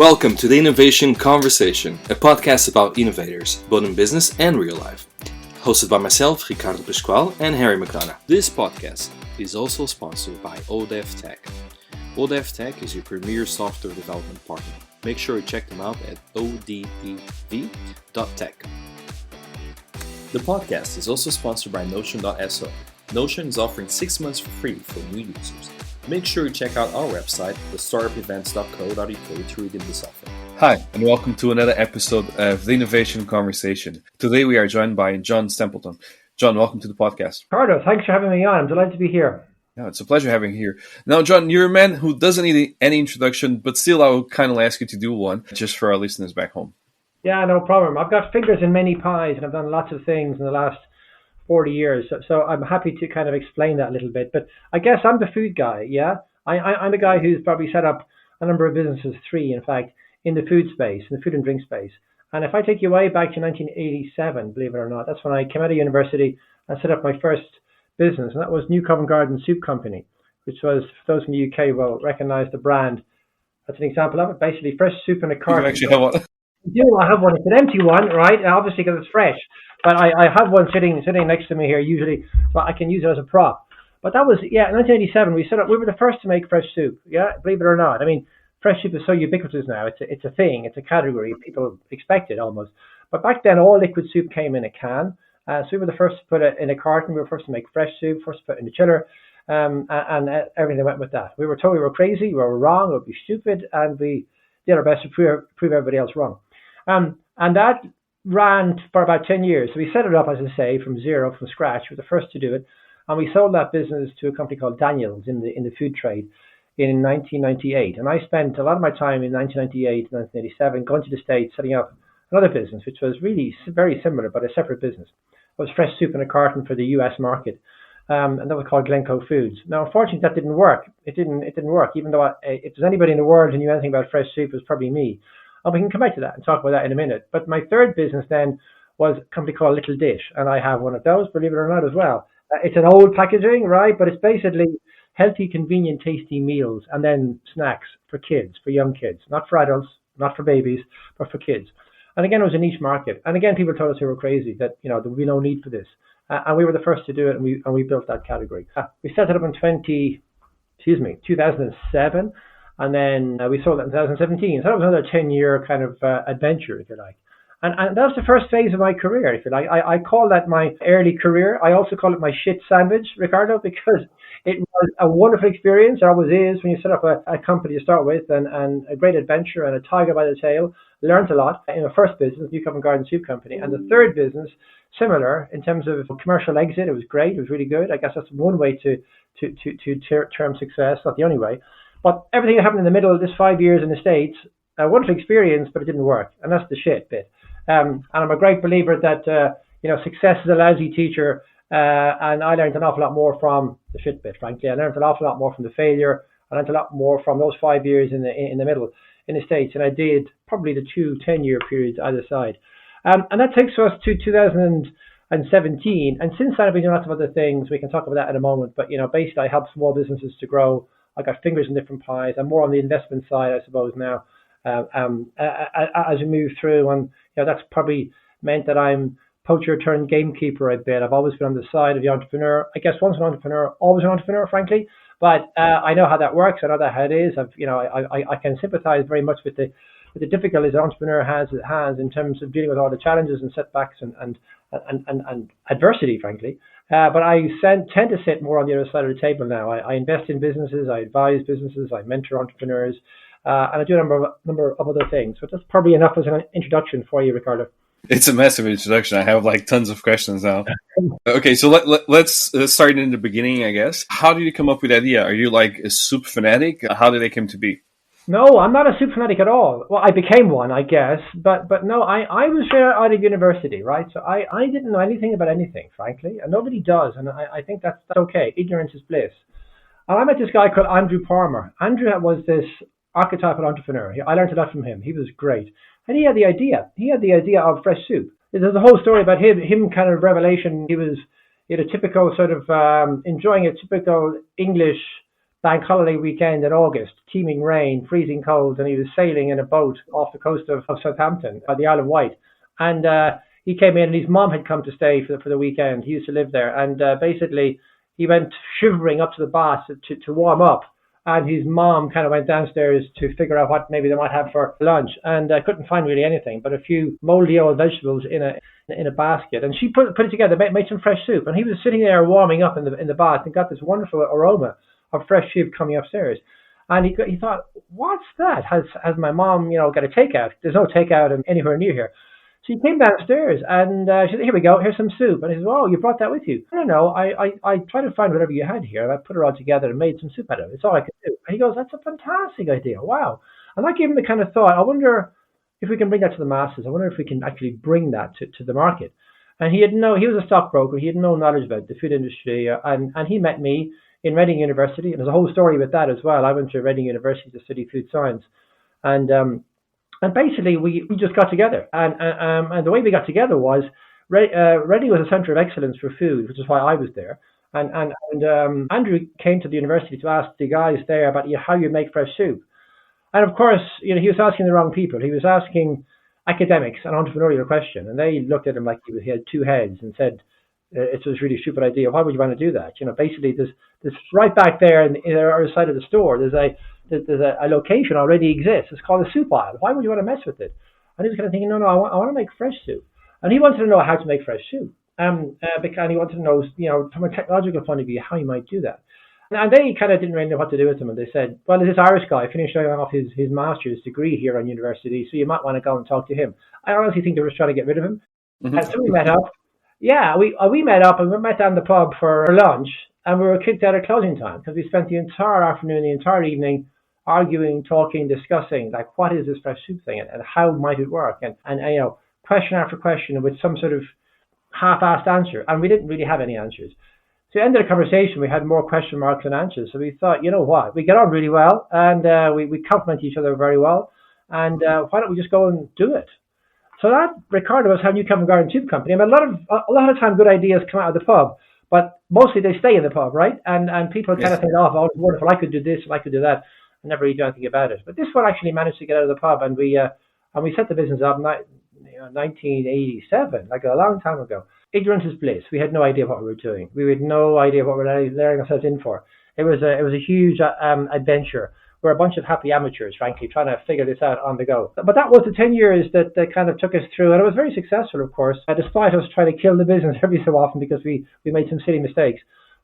Welcome to the Innovation Conversation, a podcast about innovators, both in business and real life. Hosted by myself, Ricardo Pascual, and Harry McDonough. This podcast is also sponsored by ODEF Tech. ODEF Tech is your premier software development partner. Make sure you check them out at odev.tech. The podcast is also sponsored by Notion.so. Notion is offering 6 months for free for new users. Make sure you check out our website, thestartupevents.co.uk, to redeem this offer. Hi, and welcome to another episode of the Innovation Conversation. Today we are joined by John Stapleton. John, welcome to the podcast. Ricardo, thanks for having me on. I'm delighted to be here. Yeah, it's a pleasure having you here. Now, John, you're a man who doesn't need any introduction, but still I will kind of ask you to do one, just for our listeners back home. Yeah, no problem. I've got fingers in many pies, and I've done lots of things in the last 40 years. So I'm happy to kind of explain that a little bit. But I guess I'm the food guy, yeah? I'm a guy who's probably set up a number of businesses, 3 in fact, in the food space, in the food and drink space. And if I take you way back to 1987, believe it or not, that's when I came out of university and set up my first business, and that was Covent Garden Soup Co, which was, for those in the UK will recognise the brand. That's an example of it. Basically, fresh soup in a carton. You actually have one. I have one. It's an empty one, right? Obviously, because it's fresh. But I have one sitting next to me here usually, so I can use it as a prop. But that was, in 1987, we were the first to make fresh soup, yeah, believe it or not. I mean, fresh soup is so ubiquitous now. It's a thing. It's a category. People expect it almost. But back then, all liquid soup came in a can. So we were the first to put it in a carton. We were first to make fresh soup, first to put it in the chiller, and everything that went with that. We were told we were crazy, we were wrong, we would be stupid, and we did our best to prove everybody else wrong. And that ran for about 10 years. So we set it up, as I say, from scratch. We were the first to do it. And we sold that business to a company called Daniels in the food trade in 1998. And I spent a lot of my time in 1998 and 1987 going to the States, setting up another business, which was really very similar, but a separate business. It was fresh soup in a carton for the US market. And that was called Glencoe Foods. Now, unfortunately, that didn't work. It didn't work, even though if there's anybody in the world who knew anything about fresh soup, it was probably me. And we can come back to that and talk about that in a minute. But my third business then was a company called Little Dish, and I have one of those, believe it or not, as well. It's an old packaging, right? But it's basically healthy, convenient, tasty meals and then snacks for kids, for young kids, not for adults, not for babies, but for kids. And again, it was a niche market. And again, people told us we were crazy, that there would be no need for this. And we were the first to do it, and we built that category. We set it up in 2007. And then we sold it in 2017. So that was another 10-year kind of adventure, if you like. And that was the first phase of my career, if you like. I call that my early career. I also call it my shit sandwich, Ricardo, because it was a wonderful experience. It always is when you set up a company to start with, and a great adventure and a tiger by the tail. Learned a lot in the first business, Covent Garden Soup Company. And the third business, similar in terms of commercial exit. It was great. It was really good. I guess that's one way to term success, not the only way. But everything that happened in the middle of this 5 years in the States, a wonderful experience, but it didn't work. And that's the shit bit. And I'm a great believer that, success is a lousy teacher. And I learned an awful lot more from the shit bit, frankly. I learned an awful lot more from the failure. I learned a lot more from those 5 years in the middle in the States. And I did probably the 2 10-year periods either side. And that takes us to 2017. And since then, I've been doing lots of other things. We can talk about that in a moment. But, basically, I help small businesses to grow. I got fingers in different pies. I'm more on the investment side, I suppose, now, as we move through. And that's probably meant that I'm poacher turned gamekeeper a bit. I've always been on the side of the entrepreneur. I guess once an entrepreneur, always an entrepreneur, frankly. But I know how that works. I know how it is. I can sympathize very much with the difficulties an entrepreneur has in terms of dealing with all the challenges and setbacks and adversity, frankly. But I tend to sit more on the other side of the table now. I invest in businesses, I advise businesses, I mentor entrepreneurs, and I do a number of other things. So that's probably enough as an introduction for you, Ricardo. It's a massive introduction. I have tons of questions now. Okay, so let's start in the beginning, I guess. How did you come up with the idea? Are you a soup fanatic? How did it come to be? No, I'm not a soup fanatic at all. Well, I became one, I guess, but no, I was out of university, right? So I didn't know anything about anything, frankly, and nobody does, and I think that's okay. Ignorance is bliss. And I met this guy called Andrew Palmer. Andrew was this archetypal entrepreneur. I learned a lot from him. He was great, and he had the idea. He had the idea of fresh soup. There's a whole story about him kind of revelation. He had a typical sort of enjoying a typical English bank holiday weekend in August, teeming rain, freezing cold, and he was sailing in a boat off the coast of Southampton, the Isle of Wight. And he came in, and his mom had come to stay for the weekend. He used to live there, and basically he went shivering up to the bath to warm up. And his mom kind of went downstairs to figure out what maybe they might have for lunch, and couldn't find really anything but a few moldy old vegetables in a basket. And she put it together, made some fresh soup, and he was sitting there warming up in the bath and got this wonderful aroma of fresh soup coming upstairs. And he thought, what's that? Has my mom got a takeout? There's no takeout anywhere near here. So he came downstairs and she said, here we go, here's some soup. And he said, oh, you brought that with you? No, I tried to find whatever you had here, and I put it all together and made some soup out of it. It's all I could do. And he goes, that's a fantastic idea. Wow. And that gave him the kind of thought, I wonder if we can bring that to the masses. I wonder if we can actually bring that to the market. And he was a stockbroker. He had no knowledge about the food industry. And he met me in Reading University. And there's a whole story with that as well. I went to Reading University to study food science. And basically, we just got together. And the way we got together was, Reading was a centre of excellence for food, which is why I was there. And Andrew came to the university to ask the guys there about how you make fresh soup. And of course, he was asking the wrong people. He was asking academics an entrepreneurial question. And they looked at him like he had two heads and said, it's a really stupid idea. Why would you want to do that? Basically, there's right back there in the other side of the store, there's a location already exists. It's called a soup aisle. Why would you want to mess with it? And he was kind of thinking, no, I want to make fresh soup. And he wanted to know how to make fresh soup. Because he wanted to know, from a technological point of view, how you might do that. And they kind of didn't really know what to do with him. And they said, well, there's this Irish guy finished off his master's degree here on university, so you might want to go and talk to him. I honestly think they were just trying to get rid of him. Mm-hmm. And so we met up. Yeah, we met up and we met down the pub for lunch, and we were kicked out at closing time because we spent the entire afternoon, the entire evening arguing, talking, discussing, like, what is this fresh soup thing and how might it work? And question after question with some sort of half-assed answer. And we didn't really have any answers. So at the end of the conversation, we had more question marks than answers. So we thought, you know what, we get on really well, and we complement each other very well. And why don't we just go and do it? So that, Ricardo, was how new Covent Garden Soup Company. I mean, a lot of time good ideas come out of the pub, but mostly they stay in the pub, right? And people kind of think, oh, it's wonderful, I could do this, I could do that. I never really do anything about it. But this one actually managed to get out of the pub, and we set the business up in 1987, like a long time ago. Ignorance is bliss. We had no idea what we were doing. We had no idea what we were letting ourselves in for. It was a huge adventure. We're a bunch of happy amateurs, frankly, trying to figure this out on the go. But that was the 10 years that kind of took us through, and it was very successful, of course, despite us trying to kill the business every so often because we made some silly mistakes.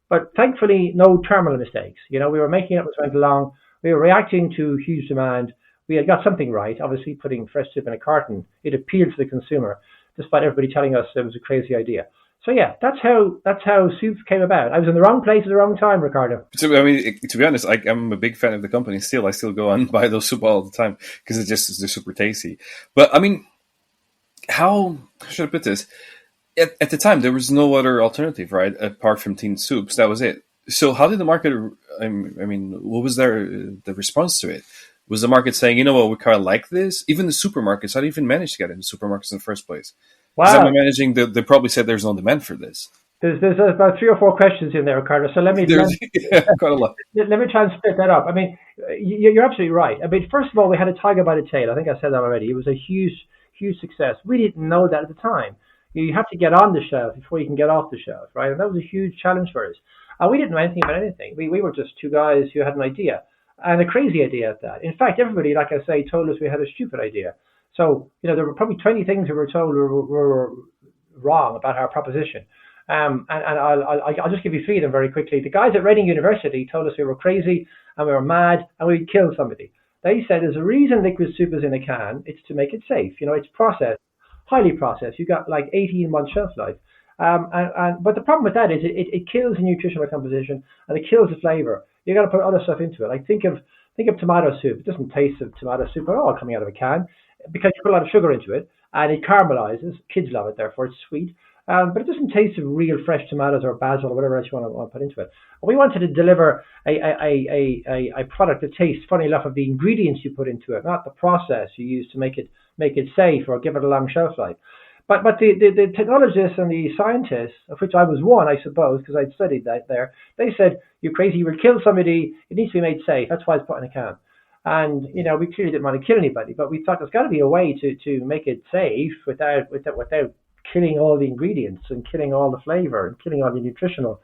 But thankfully, no terminal mistakes. We were making it as we went along. We were reacting to huge demand. We had got something right, obviously putting fresh soup in a carton. It appealed to the consumer, despite everybody telling us it was a crazy idea. So yeah, that's how soup came about. I was in the wrong place at the wrong time, Ricardo. So, to be honest, I'm a big fan of the company still. I still go and buy those soup all the time because they're super tasty. But how should I put this? At the time, there was no other alternative, right? Apart from tin soups, that was it. So how did the market? What was the response to it? Was the market saying, we kind of like this? Even the supermarkets, how did you even manage to get into supermarkets in the first place? Wow. They probably said there's no demand for this. There's about 3 or 4 questions in there, Ricardo. So let me quite a lot. Let me try and split that up. I mean, you're absolutely right. I mean, first of all, we had a tiger by the tail. I think I said that already. It was a huge, huge success. We didn't know that at the time. You have to get on the shelf before you can get off the shelf, right? And that was a huge challenge for us. And we didn't know anything about anything. We were just two guys who had an idea, and a crazy idea at that. In fact, everybody, like I say, told us we had a stupid idea. So, there were probably 20 things we were told were wrong about our proposition. And I'll just give you 3 of them very quickly. The guys at Reading University told us we were crazy and we were mad and we'd kill somebody. They said there's a reason liquid soup is in a can. It's to make it safe. It's processed, highly processed. You got like 18 months shelf life. But the problem with that is it kills the nutritional composition and it kills the flavor. You got to put other stuff into it. Like think of tomato soup. It doesn't taste of tomato soup at all coming out of a can because you put a lot of sugar into it and it caramelizes. Kids love it, therefore it's sweet. But it doesn't taste of real fresh tomatoes or basil or whatever else you want to put into it. And we wanted to deliver a product that tastes, funny enough, of the ingredients you put into it, not the process you use to make it safe or give it a long shelf life. But the technologists and the scientists, of which I was one, I suppose, because I'd studied that there, they said, "You're crazy, you will kill somebody, it needs to be made safe, that's why it's put in a can." And, we clearly didn't want to kill anybody, but we thought there's got to be a way to make it safe without killing all the ingredients and killing all the flavor and killing all the nutritional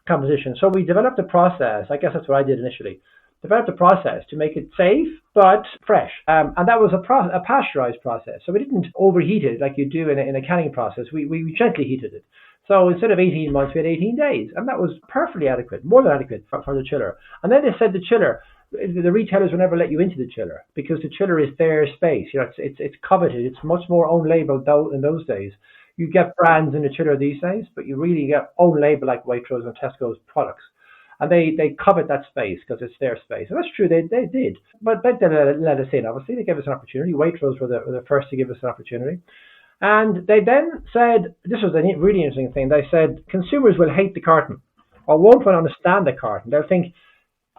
composition. So we developed a process, I guess that's what I did initially, developed a process to make it safe but fresh. And that was a pasteurized process. So we didn't overheat it like you do in a canning process. We gently heated it. So instead of 18 months, we had 18 days. And that was perfectly adequate, more than adequate for the chiller. And then they said the chiller, the retailers will never let you into the chiller because the chiller is their space. It's coveted. It's much more own label in those days. You get brands in the chiller these days, but you really get own label like Waitrose and Tesco's products. And they covet that space because it's their space. And that's true, they did. But they let us in, obviously. They gave us an opportunity. Waitrose were the first to give us an opportunity. And they then said, this was a really interesting thing, they said, consumers will hate the carton or won't understand the carton. They'll think,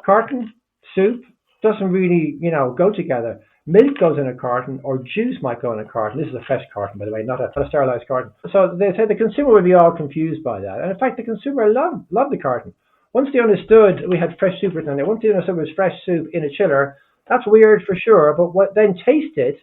carton, soup, doesn't really, go together. Milk goes in a carton or juice might go in a carton. This is a fresh carton, by the way, not a sterilized carton. So they said the consumer would be all confused by that. And in fact, the consumer loved the carton. Once they understood we had fresh soup written on there, once they understood it was fresh soup in a chiller, that's weird for sure, but then taste it,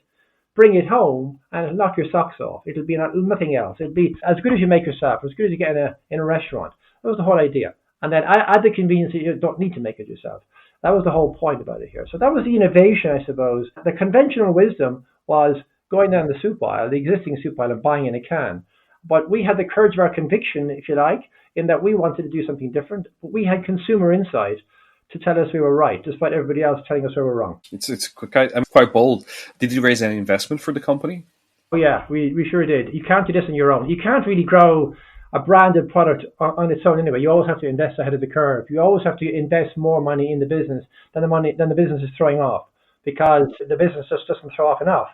bring it home, and it'll knock your socks off. It'll be nothing else. It'll be as good as you make yourself, as good as you get in a restaurant. That was the whole idea. And then add the convenience that you don't need to make it yourself. That was the whole point about it here. So that was the innovation, I suppose. The conventional wisdom was going down the soup aisle, the existing soup aisle, and buying in a can. But we had the courage of our conviction, if you like, in that we wanted to do something different. But we had consumer insight to tell us we were right, despite everybody else telling us we were wrong. It's quite bold. Did you raise any investment for the company? Oh yeah, we sure did. You can't do this on your own. You can't really grow a branded product on its own anyway. You always have to invest ahead of the curve. You always have to invest more money in the business than the business is throwing off, because the business just doesn't throw off enough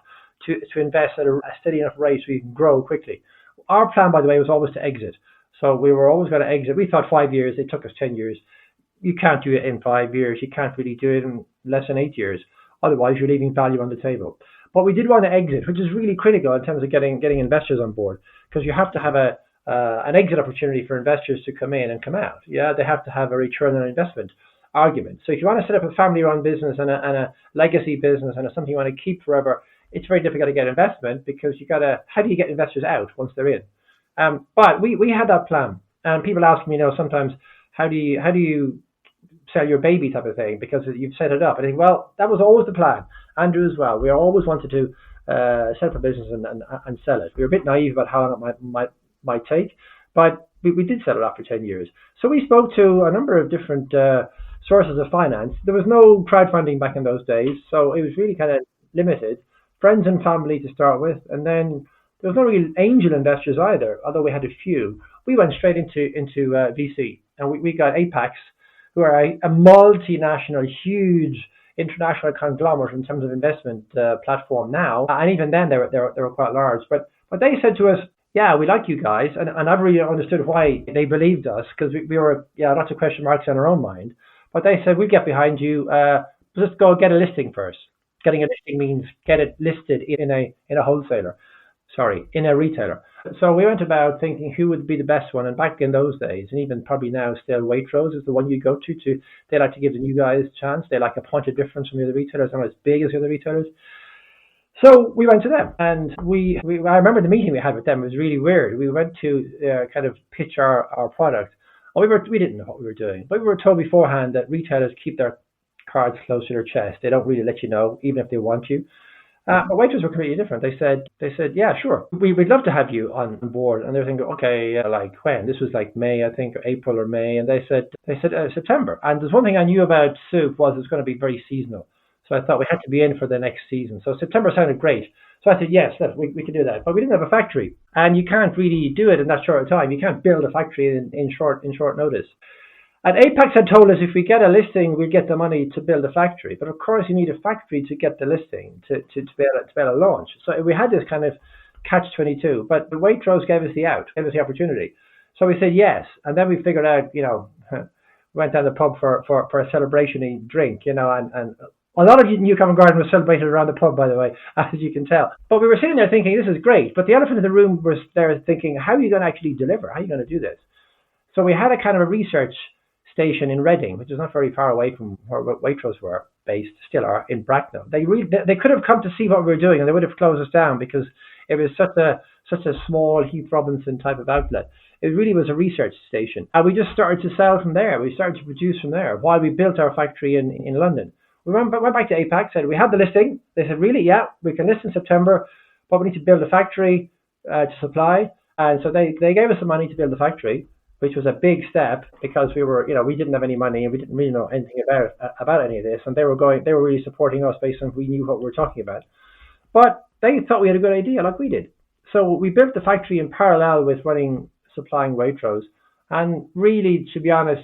to invest at a steady enough rate so you can grow quickly. Our plan, by the way, was always to exit. So we were always going to exit. We thought 5 years. It took us 10 years. You can't do it in 5 years. You can't really do it in less than 8 years. Otherwise, you're leaving value on the table. But we did want to exit, which is really critical in terms of getting investors on board, because you have to have an exit opportunity for investors to come in and come out. Yeah, they have to have a return on investment argument. So if you want to set up a family-run business and a legacy business and something you want to keep forever, it's very difficult to get investment, because how do you get investors out once they're in? But we had that plan, and people ask me, sometimes, how do you sell your baby type of thing, because you've set it up. I think, well, that was always the plan. Andrew as well. We always wanted to set up a business and sell it. We were a bit naive about how long it might take, but we did set it up for 10 years. So we spoke to a number of different sources of finance. There was no crowdfunding back in those days, so it was really kind of limited. Friends and family to start with, and then there was no real angel investors either, although we had a few. We went straight into VC, and we got Apex, who are a multinational, huge international conglomerate in terms of investment platform now. And even then, they were quite large. But they said to us, yeah, we like you guys. And I've really understood why they believed us, because we were, lots of question marks on our own mind. But they said, we'll get behind you. Just go get a listing first. Getting a listing means get it listed in a retailer. So we went about thinking who would be the best one. And back in those days, and even probably now still, Waitrose is the one you go to. They like to give the new guys a chance. They like a point of difference from the other retailers. They're not as big as the other retailers. So we went to them, and I remember the meeting we had with them. It was really weird. We went to kind of pitch our product. We didn't know what we were doing, but we were told beforehand that retailers keep their cards close to their chest. They don't really let you know, even if they want you. But Waitrose were completely different. They said, yeah, sure, we'd love to have you on board. And they were thinking, okay, like when? This was like May, I think, or April or May. And they said September. And there's one thing I knew about soup was it's going to be very seasonal. So I thought we had to be in for the next season. So September sounded great. So I said, yes, we can do that. But we didn't have a factory. And you can't really do it in that short time. You can't build a factory in short notice. And Apex had told us if we get a listing, we'd get the money to build a factory. But of course, you need a factory to get the listing, to be able to launch. So we had this kind of catch-22. But Waitrose gave us the opportunity. So we said yes. And then we figured out, went down the pub for a celebration-y drink, and A lot of New Covent Garden was celebrated around the pub, by the way, as you can tell. But we were sitting there thinking, this is great. But the elephant in the room was there thinking, how are you going to actually deliver? How are you going to do this? So we had a kind of a research station in Reading, which is not very far away from where Waitrose were based, still are, in Bracknell. They could have come to see what we were doing, and they would have closed us down because it was such a small Heath Robinson type of outlet. It really was a research station. And we just started to sell from there. We started to produce from there while we built our factory in London. We went back to APAC, said we had the listing. They said, really? Yeah, we can list in September, but we need to build a factory to supply. And so they gave us the money to build the factory, which was a big step because we didn't have any money and we didn't really know anything about any of this. And they were really supporting us based on we knew what we were talking about. But they thought we had a good idea like we did. So we built the factory in parallel with supplying Waitrose. And really, to be honest,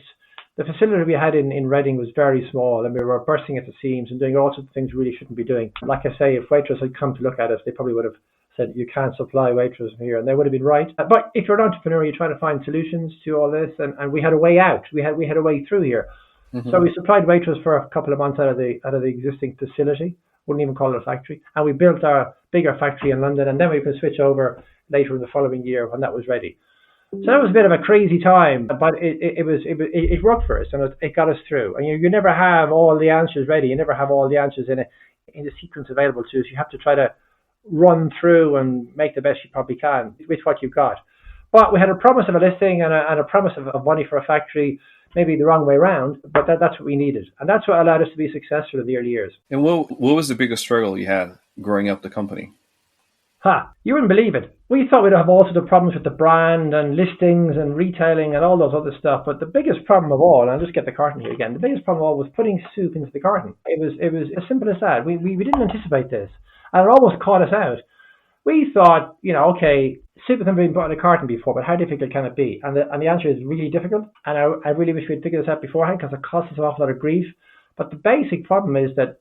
the facility we had in Reading was very small and we were bursting at the seams and doing all sorts of things we really shouldn't be doing. Like I say, if Waitrose had come to look at us, they probably would have said, you can't supply Waitrose from here, and they would have been right. But if you're an entrepreneur, you're trying to find solutions to all this, and we had a way out. We had a way through here. Mm-hmm. So we supplied Waitrose for a couple of months out of the existing facility. Wouldn't even call it a factory. And we built our bigger factory in London, and then we could switch over later in the following year when that was ready. So that was a bit of a crazy time, but it worked for us and it got us through. And you never have all the answers ready. You never have all the answers in the sequence available to us. You have to try to run through and make the best you probably can with what you've got. But we had a promise of a listing and a promise of money for a factory, maybe the wrong way around, but that's what we needed. And that's what allowed us to be successful in the early years. And what was the biggest struggle you had growing up the company? You wouldn't believe it. We thought we'd have all sorts of problems with the brand and listings and retailing and all those other stuff. But the biggest problem of all, and I'll just get the carton here again, the biggest problem of all was putting soup into the carton. It was as simple as that. We didn't anticipate this. And it almost caught us out. We thought, okay, soup has never been put in a carton before, but how difficult can it be? And the answer is really difficult. And I really wish we'd figured this out beforehand because it costs us an awful lot of grief. But the basic problem is that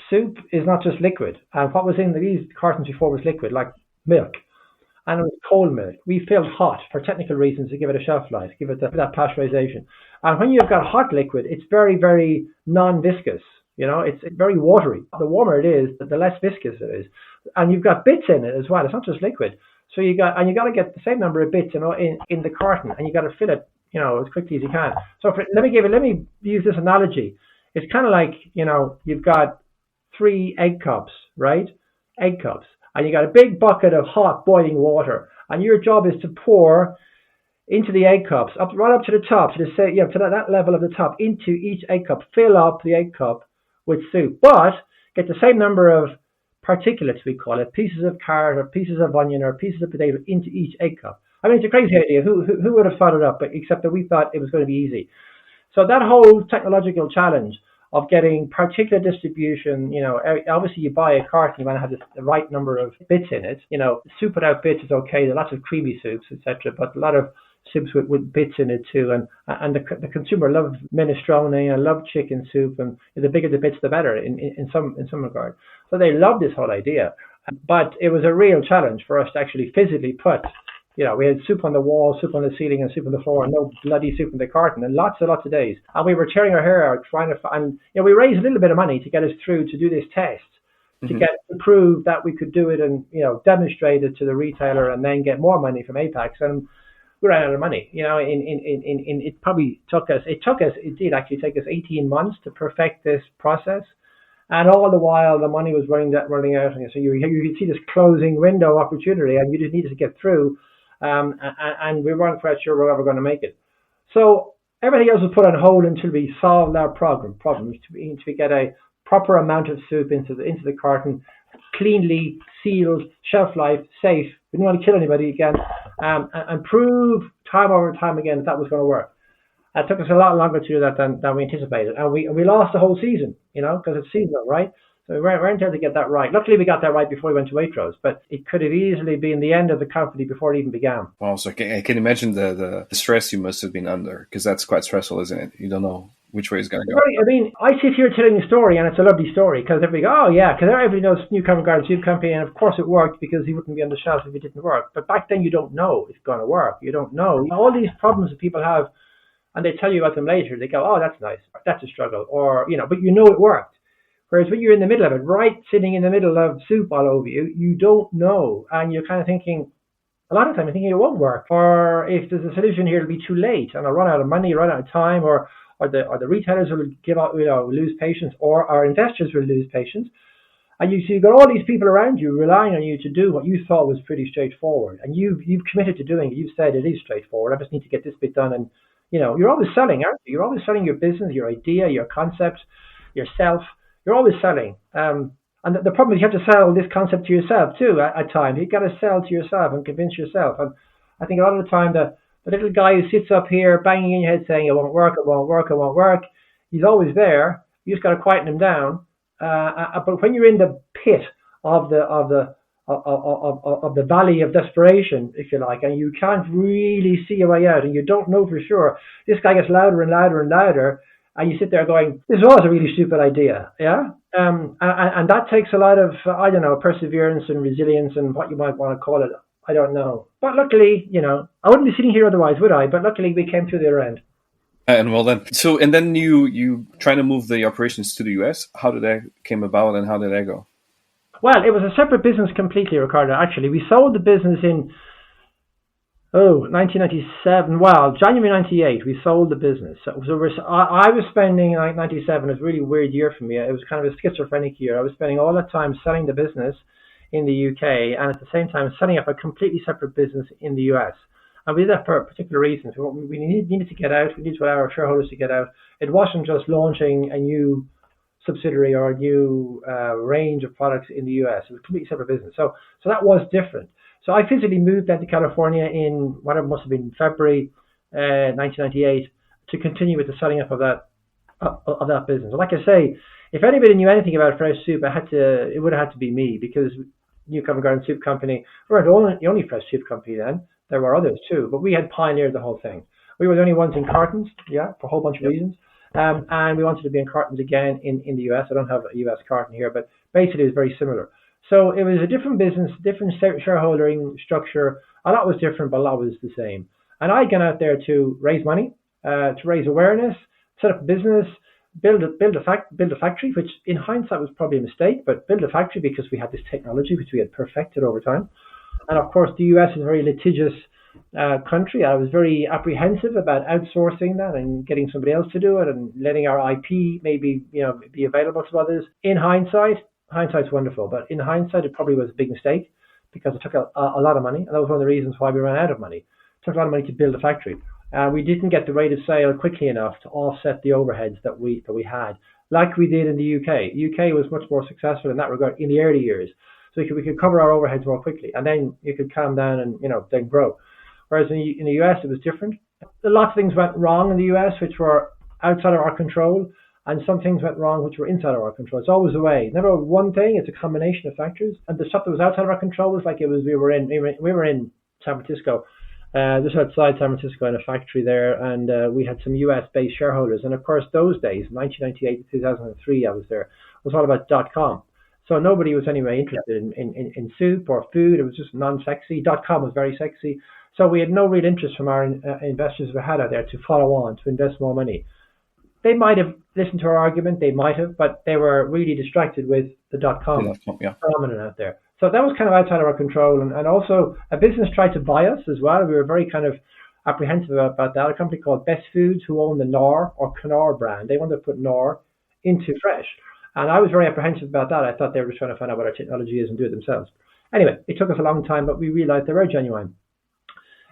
soup is not just liquid. And what was in these cartons before was liquid, like milk. And it was cold milk. We filled hot for technical reasons to give it a shelf life, give it that pasteurization. And when you've got hot liquid, it's very, very non-viscous. It's very watery. The warmer it is, the less viscous it is. And you've got bits in it as well. It's not just liquid. So you got to get the same number of bits in the carton, and you got to fill it, as quickly as you can. So let me use this analogy. It's kind of like, you've got 3 egg cups, right? Egg cups. And you got a big bucket of hot boiling water. And your job is to pour into the egg cups, right up to the top, to that level of the top, into each egg cup. Fill up the egg cup with soup. But get the same number of particulates, we call it, pieces of carrot or pieces of onion or pieces of potato into each egg cup. I mean, it's a crazy idea. Who would have thought it up? But except that we thought it was going to be easy. So that whole technological challenge of getting particular distribution, obviously you buy a carton, you want to have the right number of bits in it. Soup without bits is okay. There are lots of creamy soups, etc. But a lot of soups with bits in it too. And the consumer loves minestrone and love chicken soup, and the bigger the bits, the better in some regard. So they love this whole idea. But it was a real challenge for us to actually physically put, we had soup on the wall, soup on the ceiling, and soup on the floor, and no bloody soup in the carton, and lots of days. And we were tearing our hair out trying to find, we raised a little bit of money to get us through to do this test, to prove that we could do it and, demonstrate it to the retailer and then get more money from Apex. And we ran out of money. It probably it did actually take us 18 months to perfect this process. And all the while, the money was running out. And so you could see this closing window opportunity, and you just needed to get through. And we weren't quite sure we were ever going to make it. So everything else was put on hold until we solved our problems to get a proper amount of soup into the carton, cleanly sealed, shelf life, safe. We didn't want to kill anybody again, and prove time over time again that was going to work. It took us a lot longer to do that than we anticipated, and we lost the whole season, because it's seasonal, right? So we weren't able to get that right. Luckily, we got that right before we went to Waitrose, but it could have easily been the end of the company before it even began. Wow, so I can imagine the stress you must have been under, because that's quite stressful, isn't it? You don't know which way it's going to go. Right. I mean, I sit here telling a story, and it's a lovely story, because everybody go, oh yeah, because everybody knows New Covent Garden Soup Company, and of course it worked because he wouldn't be on the shelf if it didn't work. But back then, you don't know if it's going to work. You don't know. All these problems that people have, and they tell you about them later. They go, oh, that's nice. That's a struggle. Or, but it worked. Whereas when you're in the middle of it, right, sitting in the middle of soup all over you, you don't know, and you're kind of thinking, a lot of time, I think it won't work, or if there's a solution here, it'll be too late, and I'll run out of money, run out of time, or the retailers will give out, lose patience, or our investors will lose patience. And you've got all these people around you relying on you to do what you thought was pretty straightforward, and you've committed to doing it. You've said it is straightforward. I just need to get this bit done, and you're always selling, aren't you? You're always selling your business, your idea, your concept, yourself. You're always selling. And the problem is you have to sell this concept to yourself too. At times, you've got to sell to yourself and convince yourself. And I think a lot of the time the little guy who sits up here banging in your head saying it won't work, it won't work, it won't work. He's always there. You just got to quieten him down. But when you're in the pit of the valley of desperation, if you like, and you can't really see a way out, and you don't know for sure, this guy gets louder and louder and louder, and you sit there going, "This was a really stupid idea," yeah. And that takes a lot of perseverance and resilience and what you might want to call it. I don't know, but luckily, I wouldn't be sitting here otherwise, would I? But luckily, we came through the other end. And well then, and then you trying to move the operations to the US. How did that came about, and how did that go? Well, it was a separate business completely, Ricardo. Actually, we sold the business in 1997. Well, January 98, we sold the business. So I was spending 97. It was a really weird year for me. It was kind of a schizophrenic year. I was spending all that time selling the business in the UK, and at the same time setting up a completely separate business in the US. And we did that for a particular reason. So we needed to get out. We needed to allow our shareholders to get out. It wasn't just launching a new subsidiary or a new range of products in the US. It was a completely separate business. So that was different. So I physically moved down to California in whatever must have been February 1998 to continue with the setting up of that business. And like I say, if anybody knew anything about fresh soup, it would have had to be me, because New Covent Garden Soup Company, we weren't the only fresh soup company then. There were others too, but we had pioneered the whole thing. We were the only ones in cartons, for a whole bunch of reasons. And we wanted to be in cartons again in the US. I don't have a US carton here, but basically it was very similar. So it was a different business, different shareholding structure. A lot was different, but a lot was the same. And I'd gone out there to raise money, to raise awareness, set up a business, build a factory, which in hindsight was probably a mistake, but build a factory because we had this technology which we had perfected over time. And of course, the US is a very litigious country. I was very apprehensive about outsourcing that and getting somebody else to do it and letting our IP maybe be available to others. In hindsight's wonderful, but in hindsight, it probably was a big mistake because it took a lot of money, and that was one of the reasons why we ran out of money. It took a lot of money to build a factory. We didn't get the rate of sale quickly enough to offset the overheads that we had, like we did in the UK. UK was much more successful in that regard in the early years. So we could cover our overheads more quickly, and then you could calm down and then grow. Whereas in the US it was different. A lot of things went wrong in the US which were outside of our control, and some things went wrong which were inside of our control. It's always a way. Never one thing. It's a combination of factors. And the stuff that was outside of our control was like we were in San Francisco, just outside San Francisco, in a factory there, and we had some US based shareholders. And of course, those days, 1998 to 2003, I was there. It was all about .com. So nobody was anyway interested in soup or food. It was just non-sexy. .com was very sexy. So we had no real interest from our investors we had out there to follow on, to invest more money. They might have listened to our argument, they might have, but they were really distracted with the .com phenomenon out there. So that was kind of outside of our control. And also a business tried to buy us as well. We were very kind of apprehensive about that. A company called Best Foods, who owned the Knorr or Knorr brand. They wanted to put Knorr into fresh. And I was very apprehensive about that. I thought they were just trying to find out what our technology is and do it themselves. Anyway, it took us a long time, but we realized they were genuine.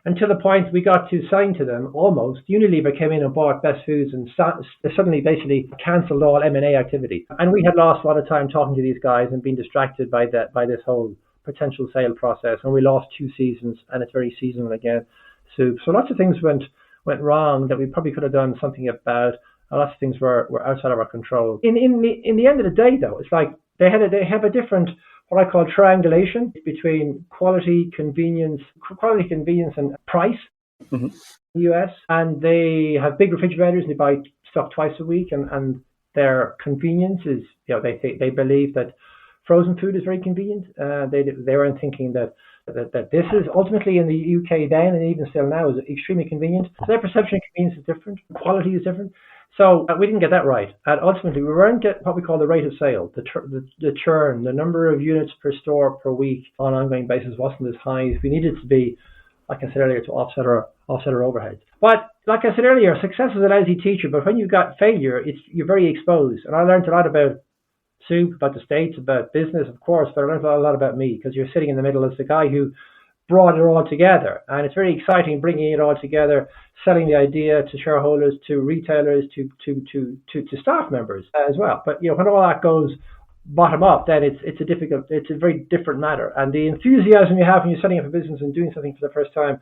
Until the point we got to selling to them, almost, Unilever came in and bought Best Foods and suddenly basically cancelled all M&A activity. And we had lost a lot of time talking to these guys and been distracted by this whole potential sale process. And we lost 2 seasons, and it's very seasonal again, soup. So lots of things went wrong that we probably could have done something about. Lots of things were outside of our control. In the end of the day, though, it's like they have a different, what I call triangulation between quality, convenience, and price. Mm-hmm. In the US, and they have big refrigerators and they buy stuff twice a week, and their convenience is, they believe that frozen food is very convenient. They weren't thinking that this is ultimately in the UK then, and even still now, is extremely convenient. So their perception of convenience is different. Quality is different. So we didn't get that right. And ultimately, we weren't getting what we call the rate of sale, the churn, the number of units per store per week on an ongoing basis wasn't as high as we needed to be, like I said earlier, to offset our overheads. But like I said earlier, success is a lousy teacher, but when you've got failure, you're very exposed. And I learned a lot about soup, about the States, about business, of course, but I learned a lot about me, because you're sitting in the middle as the guy who brought it all together. And it's very exciting bringing it all together, selling the idea to shareholders, to retailers, to staff members as well. But when all that goes bottom up, then it's a very different matter. And the enthusiasm you have when you're setting up a business and doing something for the first time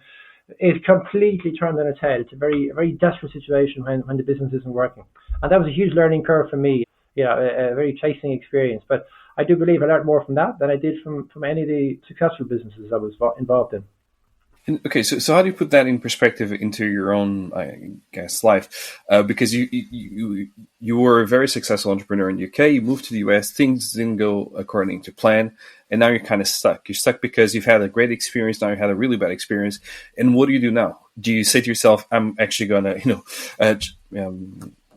is completely turned on its head. It's a very, very desperate situation when the business isn't working. And that was a huge learning curve for me, a very chasing experience. But I do believe I learned more from that than I did from any of the successful businesses I was involved in. Okay, so how do you put that in perspective into your own, I guess, life? Because you were a very successful entrepreneur in the UK. You moved to the US. Things didn't go according to plan, and now you're kind of stuck. You're stuck because you've had a great experience. Now you had a really bad experience, and what do you do now? Do you say to yourself, "I'm actually gonna,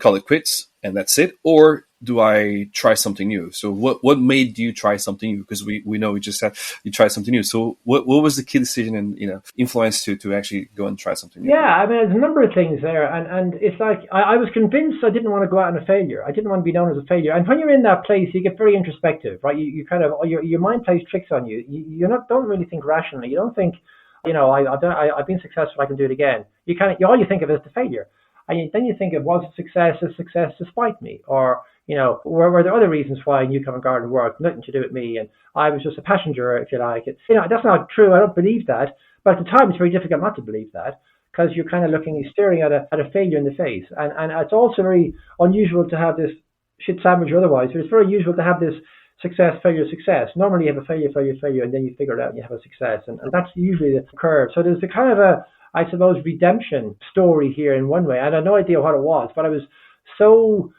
call it quits, and that's it," or do I try something new? So what made you try something new? Because we know you just said you tried something new. So what was the key decision and influence to actually go and try something new? Yeah, I mean, there's a number of things there, and it's like I was convinced I didn't want to go out on a failure. I didn't want to be known as a failure. And when you're in that place, you get very introspective, right? You kind of your mind plays tricks on you. Don't really think rationally. You don't think, I've been successful, I can do it again. All you think of is the failure. And then you think of, was it success despite me? Or, were there other reasons why New Covent Garden worked? Nothing to do with me. And I was just a passenger, if you like. That's not true. I don't believe that. But at the time, it's very difficult not to believe that, because you're kind of staring at a failure in the face. And it's also very unusual to have this shit sandwich or otherwise, but it's very usual to have this success, failure, success. Normally you have a failure, and then you figure it out and you have a success. And that's usually the curve. So there's a kind of I suppose, redemption story here in one way. I had no idea what it was, but I was so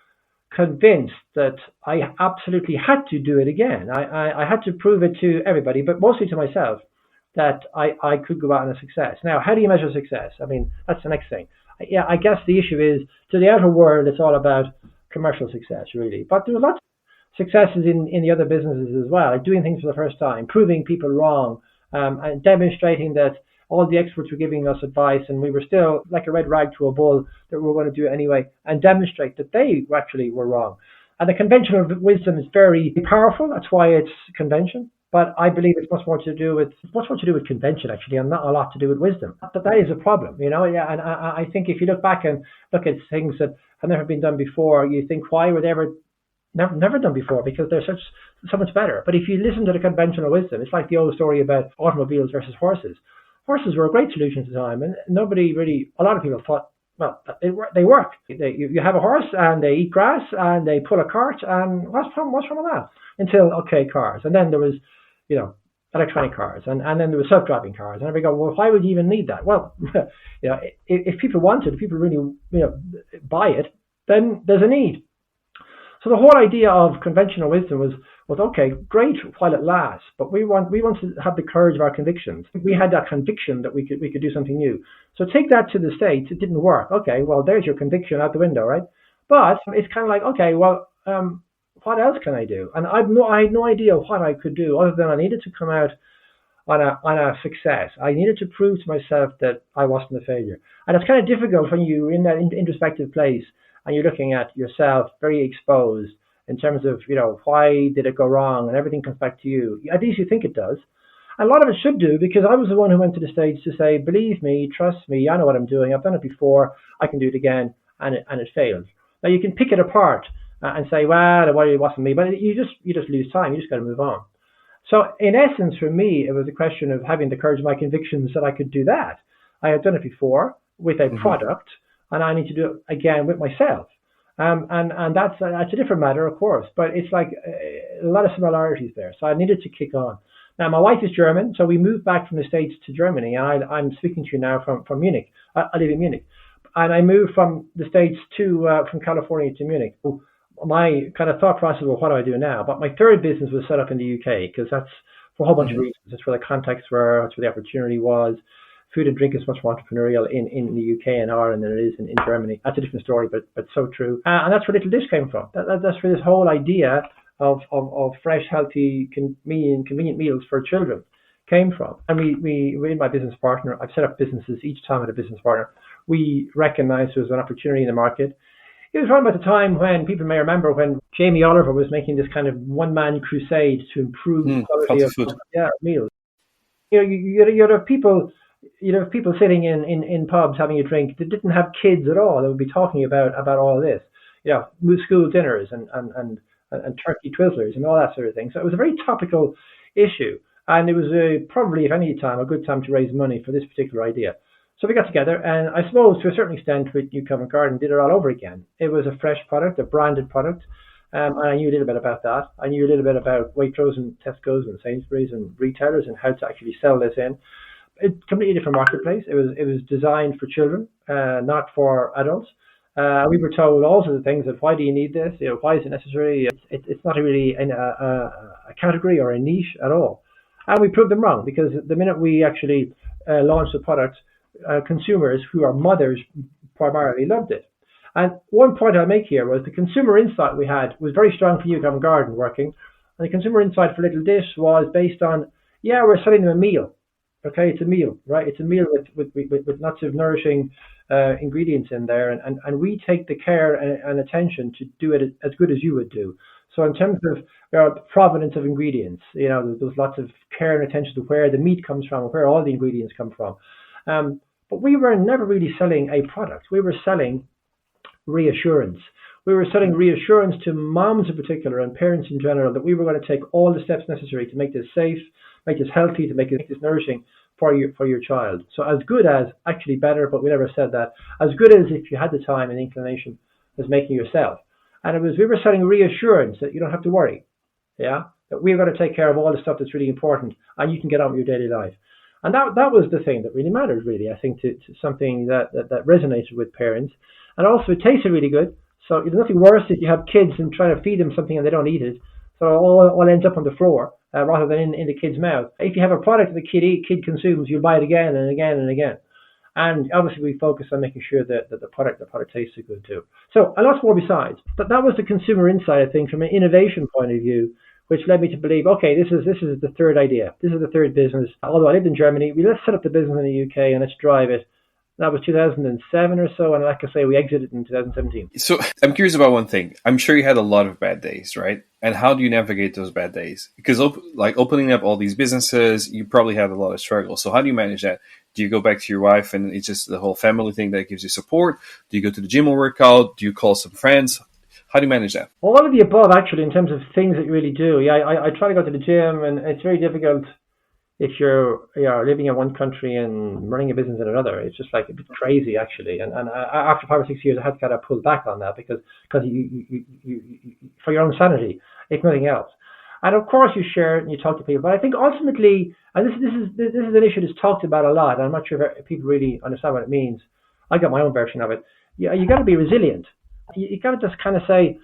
convinced that I absolutely had to do it again. I had to prove it to everybody, but mostly to myself, that I could go out on a success. Now, how do you measure success? I mean, that's the next thing. Yeah, I guess the issue is, to the outer world, it's all about commercial success, really. But there were lots of successes in the other businesses as well, like doing things for the first time, proving people wrong, and demonstrating that all the experts were giving us advice, and we were still like a red rag to a bull, that we were going to do it anyway, and demonstrate that they actually were wrong. And the conventional wisdom is very powerful. That's why it's convention. But I believe it's much more to do with convention, actually, and not a lot to do with wisdom. But that is a problem, Yeah, and I think if you look back and look at things that have never been done before, you think, why were they never done before? Because they're so much better. But if you listen to the conventional wisdom, it's like the old story about automobiles versus horses. Horses were a great solution at the time, and a lot of people thought, well, they work. You have a horse, and they eat grass, and they pull a cart, and what's wrong with that? Until, cars. And then there was, electronic cars, and then there was self-driving cars, and everybody go, well, why would you even need that? Well, if people wanted, if people really, buy it, then there's a need. So the whole idea of conventional wisdom was okay, great while it lasts, but we want to have the courage of our convictions. We had that conviction that we could do something new. So take that to the States. It didn't work. Okay, well, there's your conviction out the window, right? But it's kind of like, okay, well, what else can I do? And I had no idea what I could do, other than I needed to come out on a success. I needed to prove to myself that I wasn't a failure. And it's kind of difficult when you're in that introspective place and you're looking at yourself very exposed in terms of, why did it go wrong, and everything comes back to you. At least you think it does. And a lot of it should do, because I was the one who went to the stage to say, believe me, trust me, I know what I'm doing. I've done it before. I can do it again. And it failed. Now you can pick it apart and say, well, it wasn't me, but you just lose time. You just got to move on. So in essence, for me, it was a question of having the courage of my convictions that I could do that. I had done it before with a product, and I need to do it again with myself. And that's a different matter, of course, but it's like a lot of similarities there. So I needed to kick on. Now, my wife is German, so we moved back from the States to Germany, and I'm speaking to you now from Munich. I live in Munich. And I moved from the States from California to Munich. So my kind of thought process was, what do I do now? But my third business was set up in the UK, because that's for a whole bunch of reasons. That's where the contacts were, that's where the opportunity was. food and drink is much more entrepreneurial in the UK and Ireland than it is in Germany. That's a different story, but so true. And that's where Little Dish came from. That's where this whole idea of fresh, healthy, convenient meals for children came from. And we in my business partner, I've set up businesses each time with a business partner. We recognized there was an opportunity in the market. It was around about the time when people may remember when Jamie Oliver was making this kind of one-man crusade to improve the quality of food. Meals. You'd have people sitting in pubs having a drink that didn't have kids at all. They would be talking about all this, school dinners and turkey twizzlers and all that sort of thing. So it was a very topical issue, and it was probably, if any time, a good time to raise money for this particular idea. So we got together, and I suppose to a certain extent with New Covent Garden did it all over again. It was a fresh product, a branded product, and I knew a little bit about that. I knew a little bit about Waitrose and Tesco's and Sainsbury's and retailers and how to actually sell this in. It's a completely different marketplace. It was designed for children, not for adults. We were told all sorts of things that why do you need this? Why is it necessary? It's not really a category or a niche at all. And we proved them wrong, because the minute we actually launched the product, consumers who are mothers primarily loved it. And one point I'll make here was the consumer insight we had was very strong for New Covent Garden working. And the consumer insight for Little Dish was based on, we're selling them a meal. Okay, it's a meal, right? It's a meal with lots of nourishing ingredients in there. And we take the care and attention to do it as good as you would do. So in terms of the provenance of ingredients, there's lots of care and attention to where the meat comes from, where all the ingredients come from. But we were never really selling a product. We were selling reassurance. We were selling reassurance to moms in particular and parents in general that we were going to take all the steps necessary to make this safe, make this healthy, to make this nourishing for your child. So as good as, actually better, but we never said that, as good as if you had the time and inclination as making yourself. And we were selling reassurance that you don't have to worry, that we're going to take care of all the stuff that's really important and you can get on with your daily life. And that was the thing that really mattered, really, I think, to something that resonated with parents. And also it tasted really good. So there's nothing worse if you have kids and try to feed them something and they don't eat it. So it all ends up on the floor rather than in the kid's mouth. If you have a product that the kid consumes, you'll buy it again and again and again. And obviously we focus on making sure that the product tastes good too. So a lot more besides. But that was the consumer insight, I think, from an innovation point of view, which led me to believe, okay, this is the third idea. This is the third business. Although I lived in Germany, let's set up the business in the UK and let's drive it. That was 2007 or so, and like I say, we exited in 2017. So I'm curious about one thing. I'm sure you had a lot of bad days, right? And how do you navigate those bad days? Because opening up all these businesses, you probably had a lot of struggles. So how do you manage that? Do you go back to your wife and it's just the whole family thing that gives you support? Do you go to the gym or work out? Do you call some friends? How do you manage that? Well, all of the above, actually, in terms of things that you really do. Yeah, I try to go to the gym, and it's very difficult if you're living in one country and running a business in another. It's just like a bit crazy, actually. And after 5 or 6 years, I had to kind of pull back on that because you for your own sanity, if nothing else. And of course, you share it and you talk to people. But I think ultimately, and this is an issue that's talked about a lot. I'm not sure if people really understand what it means. I got my own version of it. You got to be resilient. You got to just kind of say,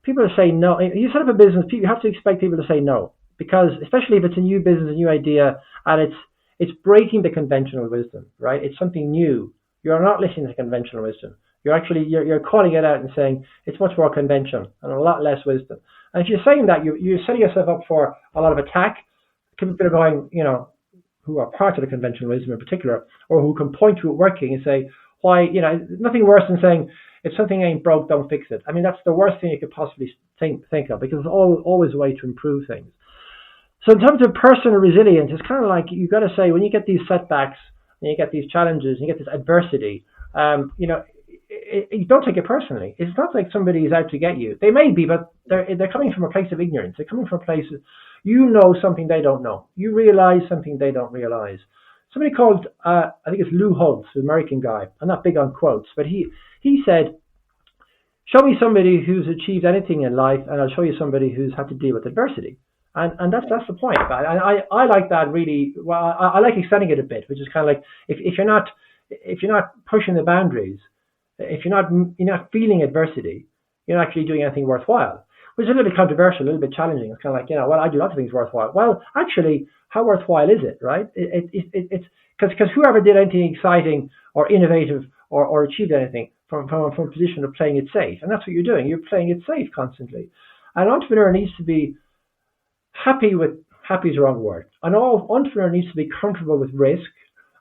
people say no. You set up a business, you have to expect people to say no. Because especially if it's a new business, a new idea, and it's breaking the conventional wisdom, right? It's something new. You're not listening to conventional wisdom. You're calling it out and saying it's much more conventional and a lot less wisdom. And if you're saying that, you're setting yourself up for a lot of attack. People are going, who are part of the conventional wisdom in particular, or who can point to it working and say, why, nothing worse than saying, if something ain't broke, don't fix it. I mean, that's the worst thing you could possibly think of, because it's always a way to improve things. So in terms of personal resilience, it's kind of like you got to say, when you get these setbacks, and you get these challenges, and you get this adversity, you don't take it personally. It's not like somebody is out to get you. They may be, but they're coming from a place of ignorance. They're coming from a place of, something they don't know. You realize something they don't realize. Somebody called, I think it's Lou Holtz, an American guy. I'm not big on quotes, but he said, show me somebody who's achieved anything in life, and I'll show you somebody who's had to deal with adversity. And that's the point. I like that really. Well, I like extending it a bit, which is kind of like if you're not pushing the boundaries, if you're not feeling adversity, you're not actually doing anything worthwhile. Which is a little bit controversial, a little bit challenging. It's kind of like, well, I do lots of things worthwhile. Well, actually, how worthwhile is it, right? It's Because whoever did anything exciting or innovative or achieved anything from a position of playing it safe. And that's what you're doing. You're playing it safe constantly. An entrepreneur needs to be happy is the wrong word. An entrepreneur needs to be comfortable with risk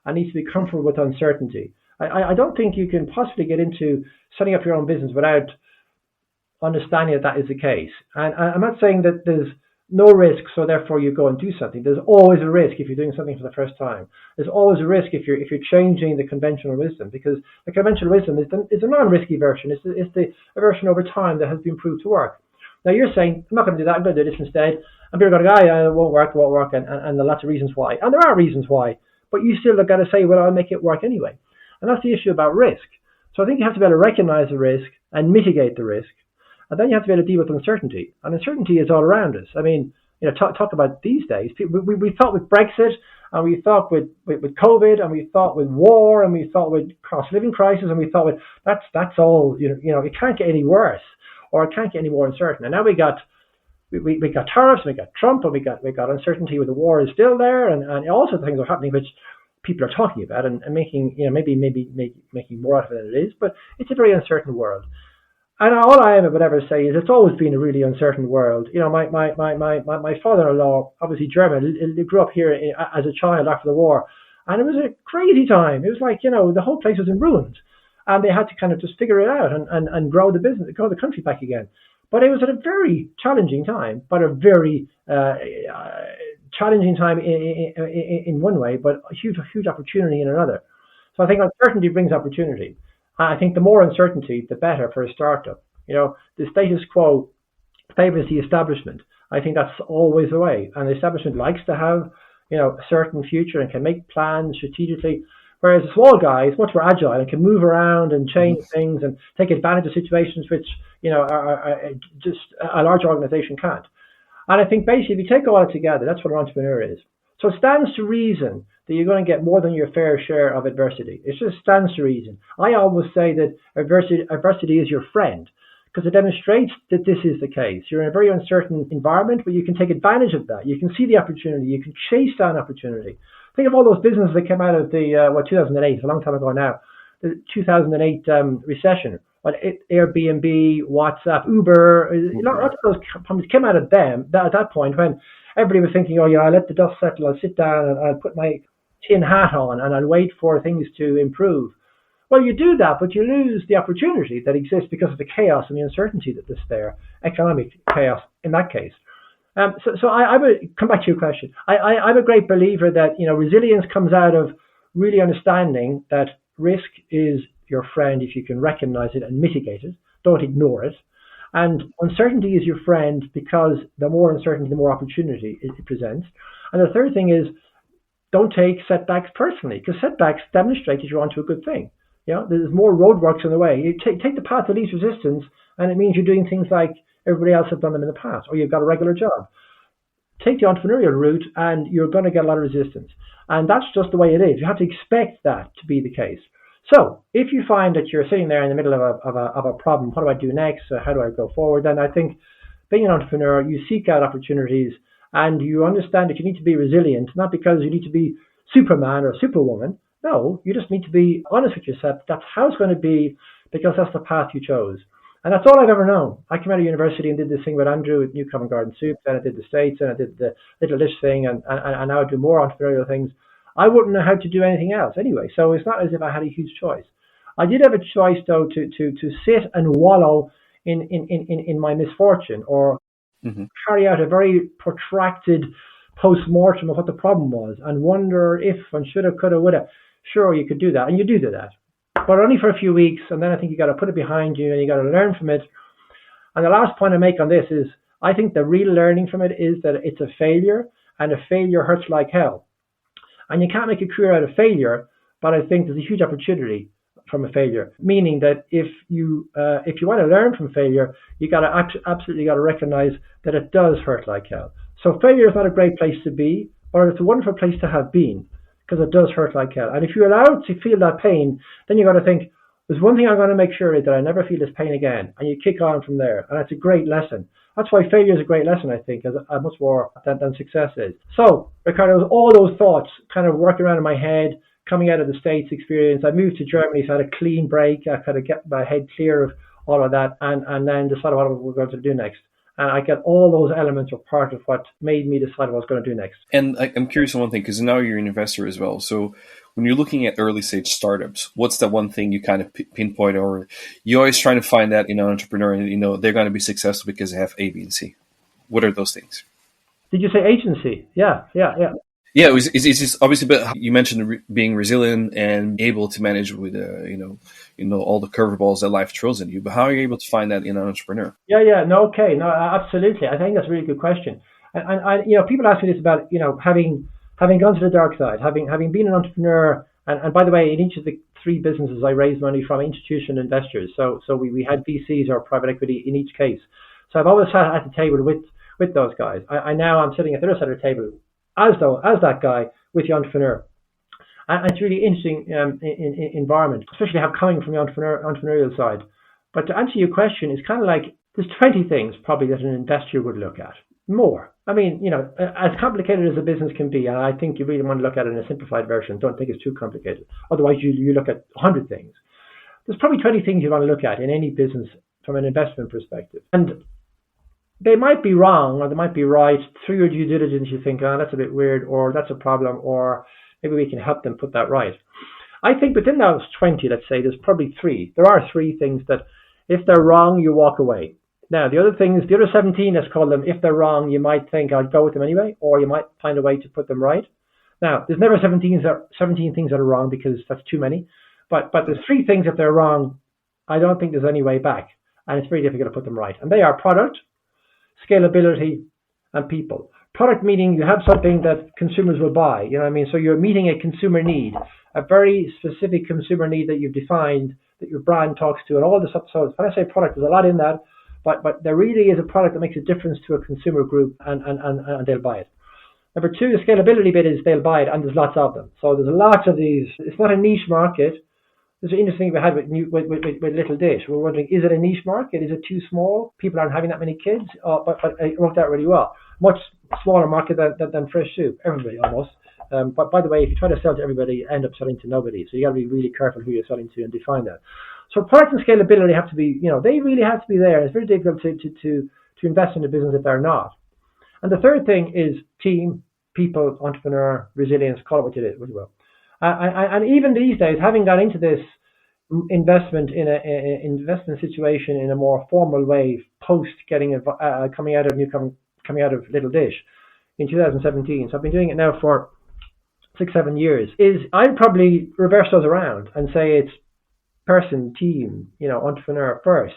and needs to be comfortable with uncertainty. I don't think you can possibly get into setting up your own business without understanding that is the case. And I'm not saying that there's no risk, so therefore you go and do something. There's always a risk if you're doing something for the first time. There's always a risk if you're changing the conventional wisdom, because the conventional wisdom is a non-risky version. It's the version over time that has been proved to work. Now you're saying, I'm not going to do that, I'm going to do this instead. And people are going to go, it won't work, and there are lots of reasons why. And there are reasons why, but you still have got to say, well, I'll make it work anyway. And that's the issue about risk. So I think you have to be able to recognize the risk and mitigate the risk. And then you have to be able to deal with uncertainty. And uncertainty is all around us. I mean, talk about these days. We thought with Brexit, and we thought with COVID, and we thought with war, and we thought with cost of living crisis, and we thought with that's all. It can't get any worse, or it can't get any more uncertain. And now we got tariffs, and we got Trump, and we got uncertainty with the war is still there, and all sorts of things are happening which people are talking about and making maybe making more out of it than it is. But it's a very uncertain world. And all I would ever say is it's always been a really uncertain world. My father-in-law, obviously German, grew up here as a child after the war, and it was a crazy time. It was like the whole place was in ruins, and they had to kind of just figure it out and grow the business, grow the country back again. But it was at a very challenging time, but a very challenging time in one way, but a huge opportunity in another. So I think uncertainty brings opportunity. I think the more uncertainty, the better for a startup. The status quo favors the establishment. I think that's always the way. And the establishment likes to have, a certain future and can make plans strategically. Whereas a small guy is much more agile and can move around and change things and take advantage of situations which, are just a large organization can't. And I think basically if you take all that together, that's what an entrepreneur is. So it stands to reason that you're going to get more than your fair share of adversity. It just stands to reason. I always say that adversity is your friend, because it demonstrates that this is the case. You're in a very uncertain environment, but you can take advantage of that. You can see the opportunity. You can chase down opportunity. Think of all those businesses that came out of the 2008, a long time ago now, the 2008 recession. Airbnb, WhatsApp, Uber, lots of those companies came out of them at that point when everybody was thinking, I'll let the dust settle, I'll sit down and I'll put my tin hat on and I'll wait for things to improve. Well, you do that, but you lose the opportunity that exists because of the chaos and the uncertainty that is there, economic chaos in that case. So I would come back to your question. I'm a great believer that resilience comes out of really understanding that risk is your friend if you can recognize it and mitigate it. Don't ignore it. And uncertainty is your friend because the more uncertainty, the more opportunity it presents. And the third thing is don't take setbacks personally, because setbacks demonstrate that you're onto a good thing. There's more roadworks in the way. You take the path of least resistance, and it means you're doing things like everybody else have done them in the past, or you've got a regular job. Take the entrepreneurial route, and you're going to get a lot of resistance. And that's just the way it is. You have to expect that to be the case. So if you find that you're sitting there in the middle of a problem, what do I do next? How do I go forward? Then I think being an entrepreneur, you seek out opportunities and you understand that you need to be resilient, not because you need to be Superman or Superwoman. No, you just need to be honest with yourself. That's how it's going to be because that's the path you chose. And that's all I've ever known. I came out of university and did this thing with Andrew at New Covent Garden Soup, then I did the States, and I did the Little Dish thing, and now I do more entrepreneurial things. I wouldn't know how to do anything else anyway. So it's not as if I had a huge choice. I did have a choice though to sit and wallow in my misfortune or carry out a very protracted post-mortem of what the problem was and wonder if and shoulda, coulda, woulda. Sure, you could do that, and you do that. But only for a few weeks, and then I think you got to put it behind you and you got to learn from it. And the last point I make on this is I think the real learning from it is that it's a failure, and a failure hurts like hell. And you can't make a career out of failure, but I think there's a huge opportunity from a failure. Meaning that if you want to learn from failure, you got to absolutely got to recognize that it does hurt like hell. So failure is not a great place to be, but it's a wonderful place to have been because it does hurt like hell. And if you're allowed to feel that pain, then you got to think, there's one thing I'm going to make sure is that I never feel this pain again. And you kick on from there. And it's a great lesson. That's why failure is a great lesson, I think, as much more than success is. So, Ricardo, all those thoughts kind of working around in my head, coming out of the States experience. I moved to Germany, so I had a clean break. I kind of get my head clear of all of that, and then decided what we're going to do next. And I get all those elements are part of what made me decide what I was going to do next. And I'm curious on one thing, because now you're an investor as well. So when you're looking at early stage startups, what's the one thing you kind of pinpoint, or you're always trying to find that in an entrepreneur, and they're going to be successful because they have A, B, and C? What are those things? Did you say agency? Yeah. Yeah, it's just obviously, but you mentioned being resilient and able to manage with, all the curveballs that life throws at you. But how are you able to find that in an entrepreneur? No, absolutely. I think that's a really good question. And people ask me this about, having gone to the dark side, having been an entrepreneur. And by the way, in each of the three businesses, I raised money from institutional investors. So we had VCs or private equity in each case. So I've always sat at the table with those guys. I'm sitting at the other side of the table as that guy with the entrepreneur. And it's really interesting environment, especially coming from the entrepreneurial side. But to answer your question, it's kind of like there's 20 things probably that an investor would look at. More. I mean, as complicated as a business can be, and I think you really want to look at it in a simplified version. Don't think it's too complicated. Otherwise, you look at 100 things. There's probably 20 things you want to look at in any business from an investment perspective. And they might be wrong or they might be right. Through your due diligence, you think, that's a bit weird, or that's a problem, or maybe we can help them put that right. I think within those 20, let's say, there's probably three. There are three things that if they're wrong, you walk away. Now, the other 17, let's call them, if they're wrong, you might think I'll go with them anyway, or you might find a way to put them right. Now, there's never 17 things that are wrong because that's too many. But there's three things if they're wrong, I don't think there's any way back. And it's very difficult to put them right. And they are product, scalability, and people. Product meaning you have something that consumers will buy. You know what I mean? So you're meeting a consumer need, a very specific consumer need that you've defined, that your brand talks to, and all this stuff. So when I say product, there's a lot in that, but there really is a product that makes a difference to a consumer group, and they'll buy it. Number two, the scalability bit is they'll buy it, and there's lots of them. So there's lots of these. It's not a niche market. There's an interesting thing we had with Little Dish. We're wondering, is it a niche market? Is it too small? People aren't having that many kids. But it worked out really well. Much smaller market than fresh soup. Everybody almost. But by the way, if you try to sell to everybody, you end up selling to nobody. So you got to be really careful who you're selling to and define that. So product and scalability have to be, they really have to be there. It's very difficult to invest in a business if they're not. And the third thing is team, people, entrepreneur, resilience. Call it what you will. And even these days, having got into this investment in an investment situation in a more formal way, post coming out of Little Dish in 2017. So I've been doing it now for 6-7 years. I'd probably reverse those around and say it's person, team, entrepreneur first,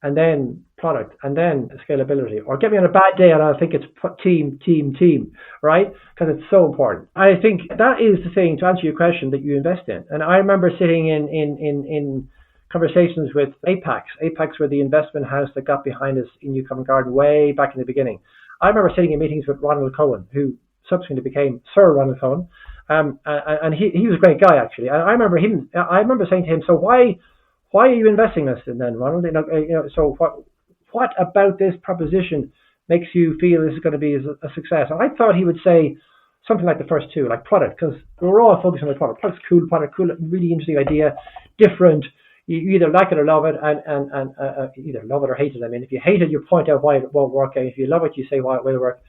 and then product, and then scalability. Or get me on a bad day and I'll think it's team, right? Because it's so important. I think that is the thing, to answer your question, that you invest in. And I remember sitting in conversations with Apex. Apex were the investment house that got behind us in New Covent Garden way back in the beginning. I remember sitting in meetings with Ronald Cohen, who subsequently became Sir Ronald Cohen. And he was a great guy, actually. I remember saying to him, so why are you investing in us then, Ronald? So what about this proposition makes you feel this is going to be a success? And I thought he would say something like the first two, like product, because we're all focused on the product. Product's cool, really interesting idea, different. You either like it or love it, and either love it or hate it. I mean, if you hate it, you point out why it won't work, and if you love it, you say why it will work.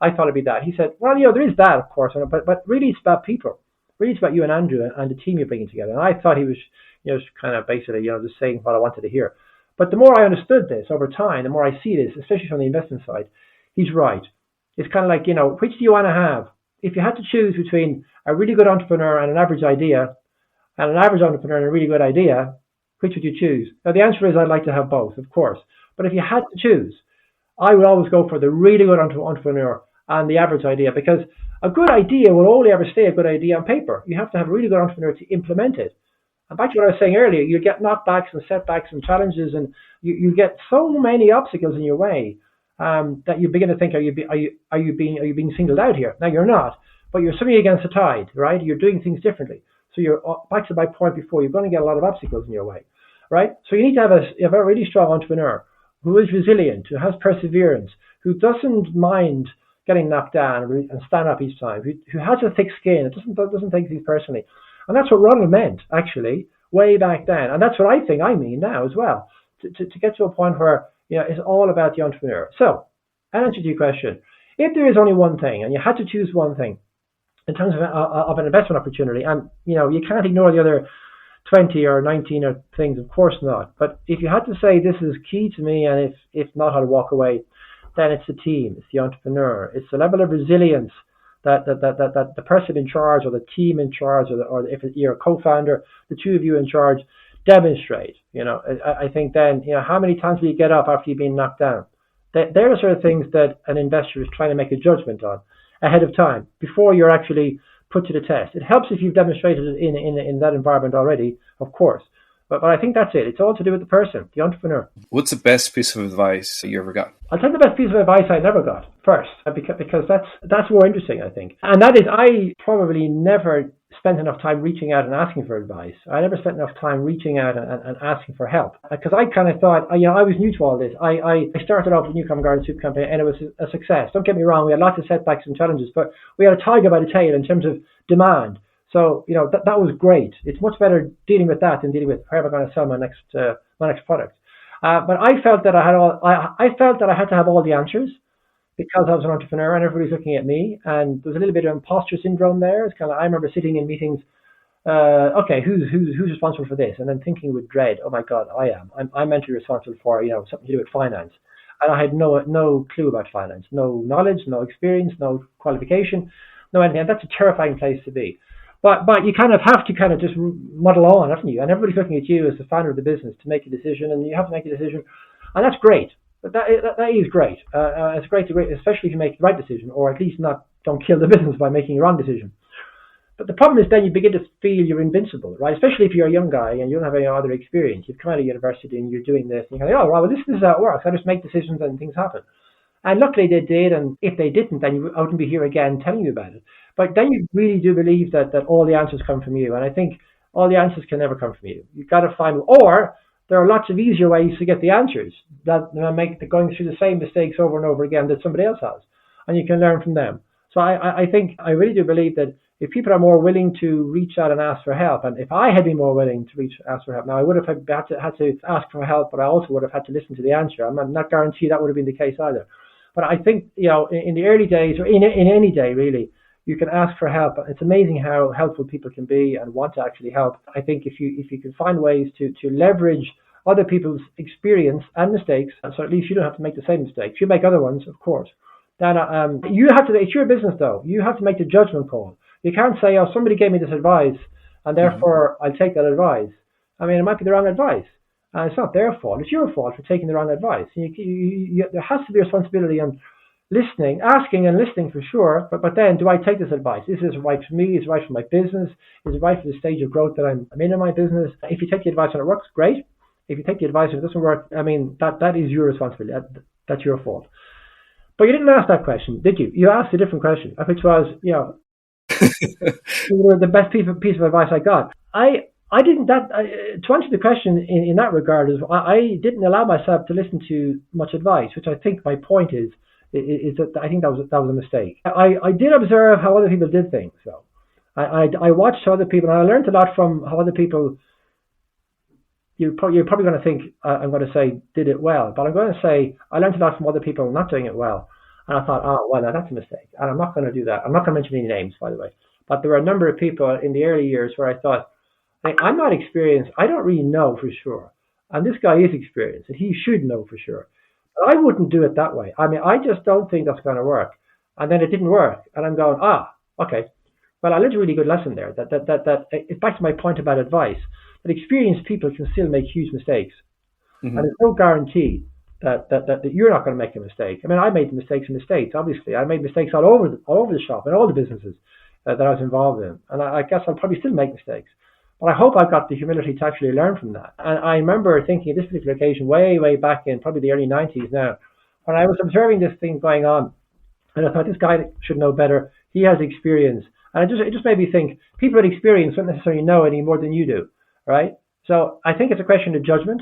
I thought it'd be that. He said, well, there is that, of course, but really it's about people. Really it's about you and Andrew and the team you're bringing together. And I thought he was, kind of basically, just saying what I wanted to hear. But the more I understood this over time, the more I see this, especially from the investment side, he's right. It's kind of like, which do you want to have? If you had to choose between a really good entrepreneur and an average idea, and an average entrepreneur and a really good idea, which would you choose? Now, the answer is I'd like to have both, of course. But if you had to choose, I would always go for the really good entrepreneur and the average idea, because a good idea will only ever stay a good idea on paper. You have to have a really good entrepreneur to implement it. And back to what I was saying earlier, you get knockbacks and setbacks and challenges, and you get so many obstacles in your way that you begin to think, are you being singled out here? Now you're not, but you're swimming against the tide, right? You're doing things differently. So you're back to my point before. You're going to get a lot of obstacles in your way, right? So you need to have a really strong entrepreneur who is resilient, who has perseverance, who doesn't mind getting knocked down and stand up each time, who has a thick skin, it doesn't take things personally. And that's what Ronald meant, actually, way back then. And that's what I think I mean now as well, to get to a point where, it's all about the entrepreneur. So, answer to your question, if there is only one thing and you had to choose one thing in terms of an investment opportunity, and, you can't ignore the other 20 or 19 or things, of course not. But if you had to say this is key to me, and if not, I'll walk away, then it's the team, it's the entrepreneur, it's the level of resilience that the person in charge or the team in charge or if you're a co-founder, the two of you in charge demonstrate. I think then, how many times will you get up after you've been knocked down? There are sort of things that an investor is trying to make a judgment on ahead of time before you're actually put to the test. It helps if you've demonstrated it in that environment already, of course. But I think that's it. It's all to do with the person, the entrepreneur. What's the best piece of advice you ever got? I'll tell you the best piece of advice I never got first, because that's more interesting, I think. And that is, I probably never spent enough time reaching out and asking for advice. I never spent enough time reaching out and asking for help, because I kind of thought, I was new to all this. I started off with New Covent Garden Soup Company, and it was a success. Don't get me wrong, we had lots of setbacks and challenges, but we had a tiger by the tail in terms of demand. So, that was great. It's much better dealing with that than dealing with where am I going to sell my next product. But I felt that I had to have all the answers, because I was an entrepreneur and everybody's looking at me, and there's a little bit of imposter syndrome there. It's kind of, I remember sitting in meetings, okay, who's responsible for this? And then thinking with dread, oh my God, I am. I'm mentally responsible for, something to do with finance. And I had no clue about finance, no knowledge, no experience, no qualification, no anything. And that's a terrifying place to be. But you kind of have to just muddle on, haven't you? And everybody's looking at you as the founder of the business to make a decision, and you have to make a decision. And that's great. That is great. It's great, especially if you make the right decision, or at least don't kill the business by making a wrong decision. But the problem is then you begin to feel you're invincible, right? Especially if you're a young guy and you don't have any other experience. You've come out of university and you're doing this, and you're like, oh, well, this is how it works. I just make decisions and things happen. And luckily they did, and if they didn't, then I wouldn't be here again telling you about it. But then you really do believe that all the answers come from you. And I think all the answers can never come from you. You've got to find, or there are lots of easier ways to get the answers that make going through the same mistakes over and over again that somebody else has. And you can learn from them. So I think, I really do believe that if people are more willing to reach out and ask for help, and if I had been more willing to ask for help, now I would have had to ask for help, but I also would have had to listen to the answer. I'm not guaranteed that would have been the case either. But I think, in the early days, or in any day really, you can ask for help. It's amazing how helpful people can be and want to actually help. I think if you can find ways to leverage other people's experience and mistakes, so at least you don't have to make the same mistakes. You make other ones, of course. Then you have to. It's your business, though. You have to make the judgment call. You can't say, "Oh, somebody gave me this advice, and therefore I'll take that advice." I mean, it might be the wrong advice, and it's not their fault. It's your fault for taking the wrong advice. There has to be a responsibility on listening, asking and listening for sure, but then do I take this advice? Is this right for me? Is it right for my business? Is it right for the stage of growth that I'm in my business? If you take the advice and it works, great. If you take the advice and it doesn't work, I mean, that is your responsibility. That's your fault. But you didn't ask that question, did you? You asked a different question, which was, the best piece of advice I got. I didn't, to answer the question in that regard, is I didn't allow myself to listen to much advice, which I think my point is that I think that was a mistake. I did observe how other people did things. So I watched how other people, and I learned a lot from how other people. You're probably going to think I'm going to say did it well, but I'm going to say I learned a lot from other people not doing it well. And I thought, oh, well, now that's a mistake. And I'm not going to do that. I'm not going to mention any names, by the way. But there were a number of people in the early years where I thought, I'm not experienced. I don't really know for sure. And this guy is experienced, and he should know for sure. But I wouldn't do it that way. I mean, I just don't think that's going to work. And then it didn't work. And I'm going, okay. Well, I learned a really good lesson there. That it's back to my point about advice. That experienced people can still make huge mistakes. Mm-hmm. And there's no guarantee that you're not going to make a mistake. I mean, I made mistakes in the States, obviously. I made mistakes all over the shop and all the businesses that I was involved in. And I guess I'll probably still make mistakes. But I hope I've got the humility to actually learn from that. And I remember thinking at this particular occasion, way back in probably the early 90s now, when I was observing this thing going on, and I thought, this guy should know better. He has experience. And it just made me think, people with experience don't necessarily know any more than you do, right? So I think it's a question of judgment.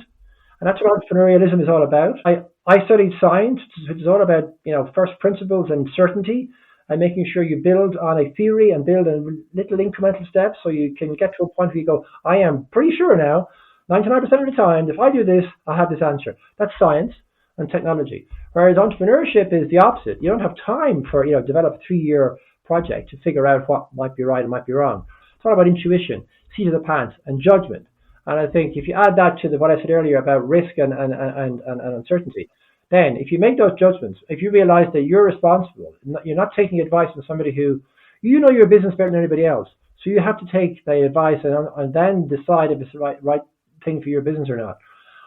And that's what entrepreneurialism is all about. I studied science, which is all about, first principles and certainty. and making sure you build on a theory and build in little incremental steps so you can get to a point where you go, I am pretty sure now, 99% of the time, if I do this, I'll have this answer. That's science and technology. Whereas entrepreneurship is the opposite. You don't have time for, develop a 3-year project to figure out what might be right and might be wrong. It's all about intuition, seat of the pants, and judgment. And I think if you add that to what I said earlier about risk and uncertainty, then if you make those judgments, if you realize that you're responsible, you're not taking advice from somebody who, your business better than anybody else. So you have to take the advice and then decide if it's the right thing for your business or not.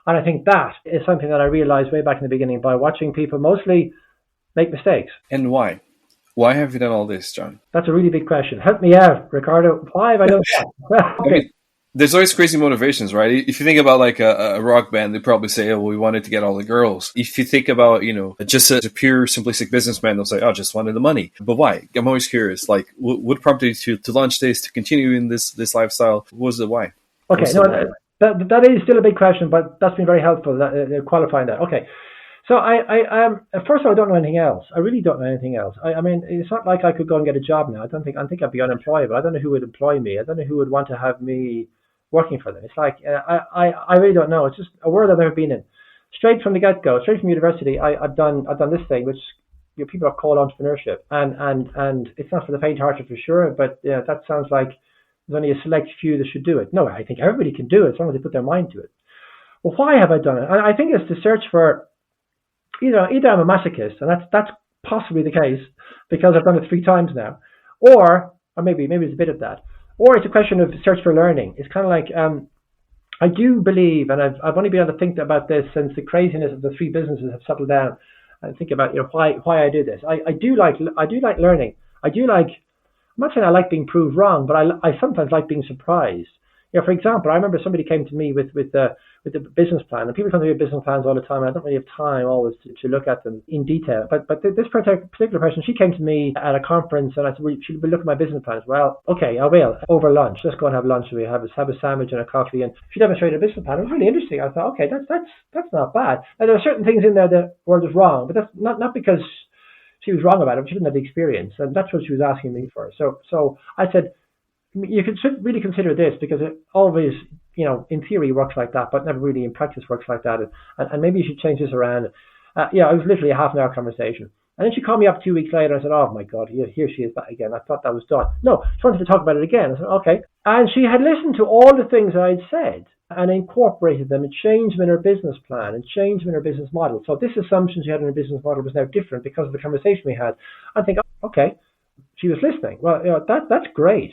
And I think that is something that I realized way back in the beginning by watching people mostly make mistakes. And why? Why have you done all this, John? That's a really big question. Help me out, Ricardo. Why have I done that? Okay. I mean, there's always crazy motivations, right? If you think about like a rock band, they probably say, oh, we wanted to get all the girls. If you think about, just a pure simplistic businessman, they'll say, oh, just wanted the money. But why? I'm always curious, like, what prompted you to launch this, to continue in this lifestyle? What was the why? Okay, that is still a big question, but that's been very helpful, qualifying that. Okay. So I first of all, I don't know anything else. I really don't know anything else. I mean, it's not like I could go and get a job now. I think I'd be unemployable. I don't know who would employ me. I don't know who would want to have me working for them. It's like, I really don't know. It's just a world I've never been in. Straight from the get-go, straight from university, I've done this thing, which people have called entrepreneurship. And it's not for the faint-hearted for sure, but that sounds like there's only a select few that should do it. No, I think everybody can do it as long as they put their mind to it. Well, why have I done it? And I think it's to search for, either I'm a masochist, and that's possibly the case because I've done it 3 times now, or maybe it's a bit of that, or it's a question of search for learning. It's kind of like I do believe, and I've only been able to think about this since the craziness of the 3 businesses have settled down, and think about why I do this. I do like learning. I'm not saying I like being proved wrong, but I sometimes like being surprised. For example, I remember somebody came to me with the business plan, and people come to me with business plans all the time. And I don't really have time always to look at them in detail. But this particular person, she came to me at a conference, and I said, well, should we look at my business plans? Well, okay, I will. Over lunch, let's go and have lunch. We have a sandwich and a coffee, and she demonstrated a business plan. It was really interesting. I thought, okay, that's not bad. Now, there are certain things in there that were just wrong, but that's not because she was wrong about it. She didn't have the experience, and that's what she was asking me for. So I said, you should really consider this, because it always, in theory works like that, but never really in practice works like that. And maybe you should change this around. It was literally a half-an-hour conversation. And then she called me up 2 weeks later. And I said, oh, my God, here she is back again. I thought that was done. No, she wanted to talk about it again. I said, okay. And she had listened to all the things that I'd said and incorporated them and changed them in her business plan and changed them in her business model. So this assumption she had in her business model was now different because of the conversation we had. I think, okay, she was listening. Well, that's great.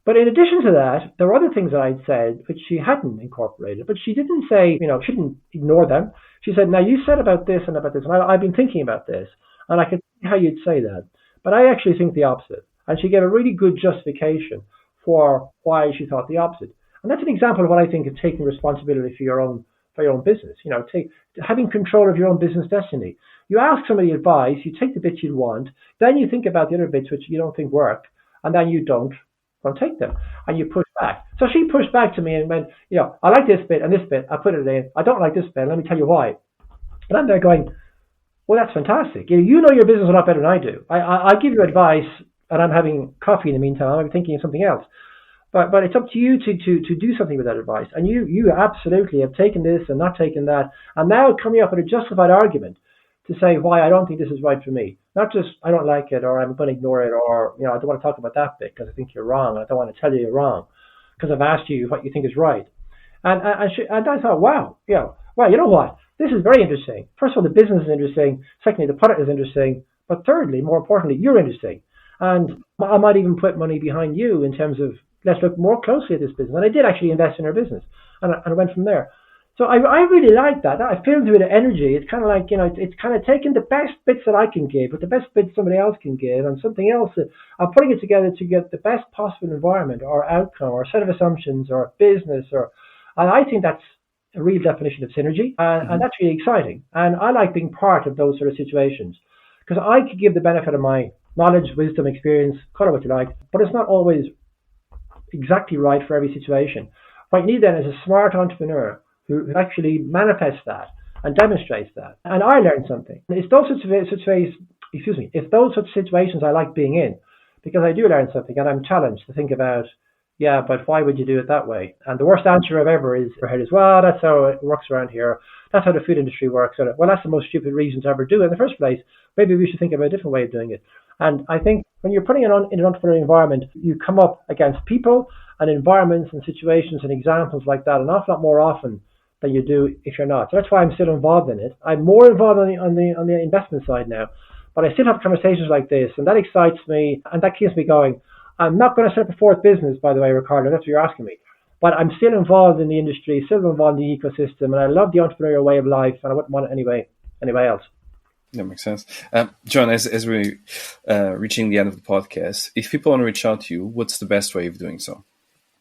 But in addition to that, there were other things that I'd said which she hadn't incorporated. But she didn't say, she didn't ignore them. She said, now you said about this and about this, and I've been thinking about this, and I can see how you'd say that. But I actually think the opposite. And she gave a really good justification for why she thought the opposite. And that's an example of what I think of taking responsibility for your own business. Having control of your own business destiny. You ask somebody advice, you take the bits you want, then you think about the other bits which you don't think work, and then you don't take them, and you push back. So she pushed back to me and went, I like this bit and this bit, I put it in. I don't like this bit, let me tell you why. And I'm there going, well, that's fantastic. You know your business a lot better than I do. I give you advice, and I'm having coffee in the meantime. I'm thinking of something else. But it's up to you to do something with that advice. And you absolutely have taken this and not taken that, and now coming up with a justified argument to say why I don't think this is right for me. Not just I don't like it, or I'm going to ignore it, or I don't want to talk about that bit because I think you're wrong. I don't want to tell you you're wrong because I've asked you what you think is right. And I thought, wow, well, you know what? This is very interesting. First of all, the business is interesting. Secondly, the product is interesting. But thirdly, more importantly, you're interesting. And I might even put money behind you in terms of let's look more closely at this business. And I did actually invest in her business, and I went from there. So I really like that. I feel with the energy. It's kind of like, it's kind of taking the best bits that I can give, but the best bits somebody else can give, and something else. I'm putting it together to get the best possible environment or outcome or set of assumptions or business. And I think that's a real definition of synergy. And that's really exciting. And I like being part of those sort of situations because I could give the benefit of my knowledge, wisdom, experience, call it what you like, but it's not always exactly right for every situation. What you need then is a smart entrepreneur who actually manifests that and demonstrates that. And I learned something. It's those sorts of ways if those such situations I like being in, because I do learn something and I'm challenged to think about, yeah, but why would you do it that way? And the worst answer I've ever is heard is, well, that's how it works around here. That's how the food industry works. Well, that's the most stupid reason to ever do it in the first place. Maybe we should think about a different way of doing it. And I think when you're putting it on in an entrepreneurial environment, you come up against people and environments and situations and examples like that an awful lot more often than you do if you're not. So that's why I'm still involved in it. I'm more involved on the investment side now, but I still have conversations like this, and that excites me and that keeps me going. I'm not going to set up a fourth business, by the way, Ricardo. That's what you're asking me. But I'm still involved in the industry, still involved in the ecosystem, and I love the entrepreneurial way of life, and I wouldn't want it anyway else. That makes sense. John, as we're reaching the end of the podcast, if people want to reach out to you, what's the best way of doing so?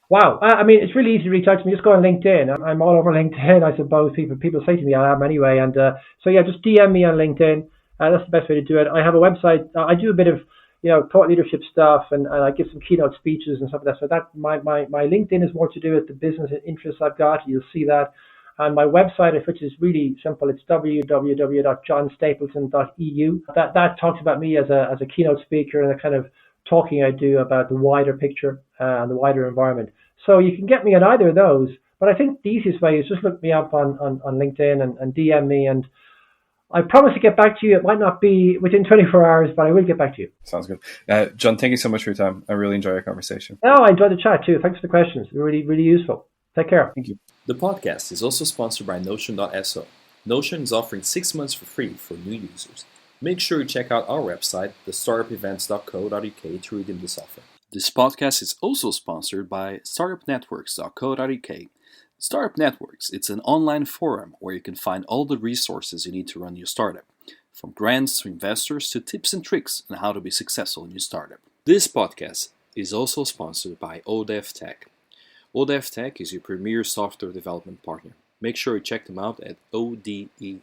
Wow. I mean, it's really easy to reach out to me. Just go on LinkedIn. I'm all over LinkedIn, I suppose. People say to me I am anyway. And so, yeah, just DM me on LinkedIn. That's the best way to do it. I have a website. I do a bit of, thought leadership stuff, and I give some keynote speeches and stuff like that. So that my LinkedIn is more to do with the business interests I've got. You'll see that. And my website, which is really simple, it's www.johnstapleton.eu. That talks about me as a keynote speaker and the kind of talking I do about the wider picture and the wider environment. So you can get me on either of those. But I think the easiest way is just look me up on LinkedIn and DM me, and I promise to get back to you. It might not be within 24 hours, but I will get back to you. Sounds good. John, thank you so much for your time. I really enjoyed our conversation. Oh, I enjoyed the chat too. Thanks for the questions. They're really, really useful. Take care. Thank you. The podcast is also sponsored by Notion.so. Notion is offering 6 months for free for new users. Make sure you check out our website, thestartupevents.co.uk, to redeem this offer. This podcast is also sponsored by startupnetworks.co.uk. Startup Networks, it's an online forum where you can find all the resources you need to run your startup, from grants to investors to tips and tricks on how to be successful in your startup. This podcast is also sponsored by ODEV Tech. ODEV Tech is your premier software development partner. Make sure you check them out at odev.tech.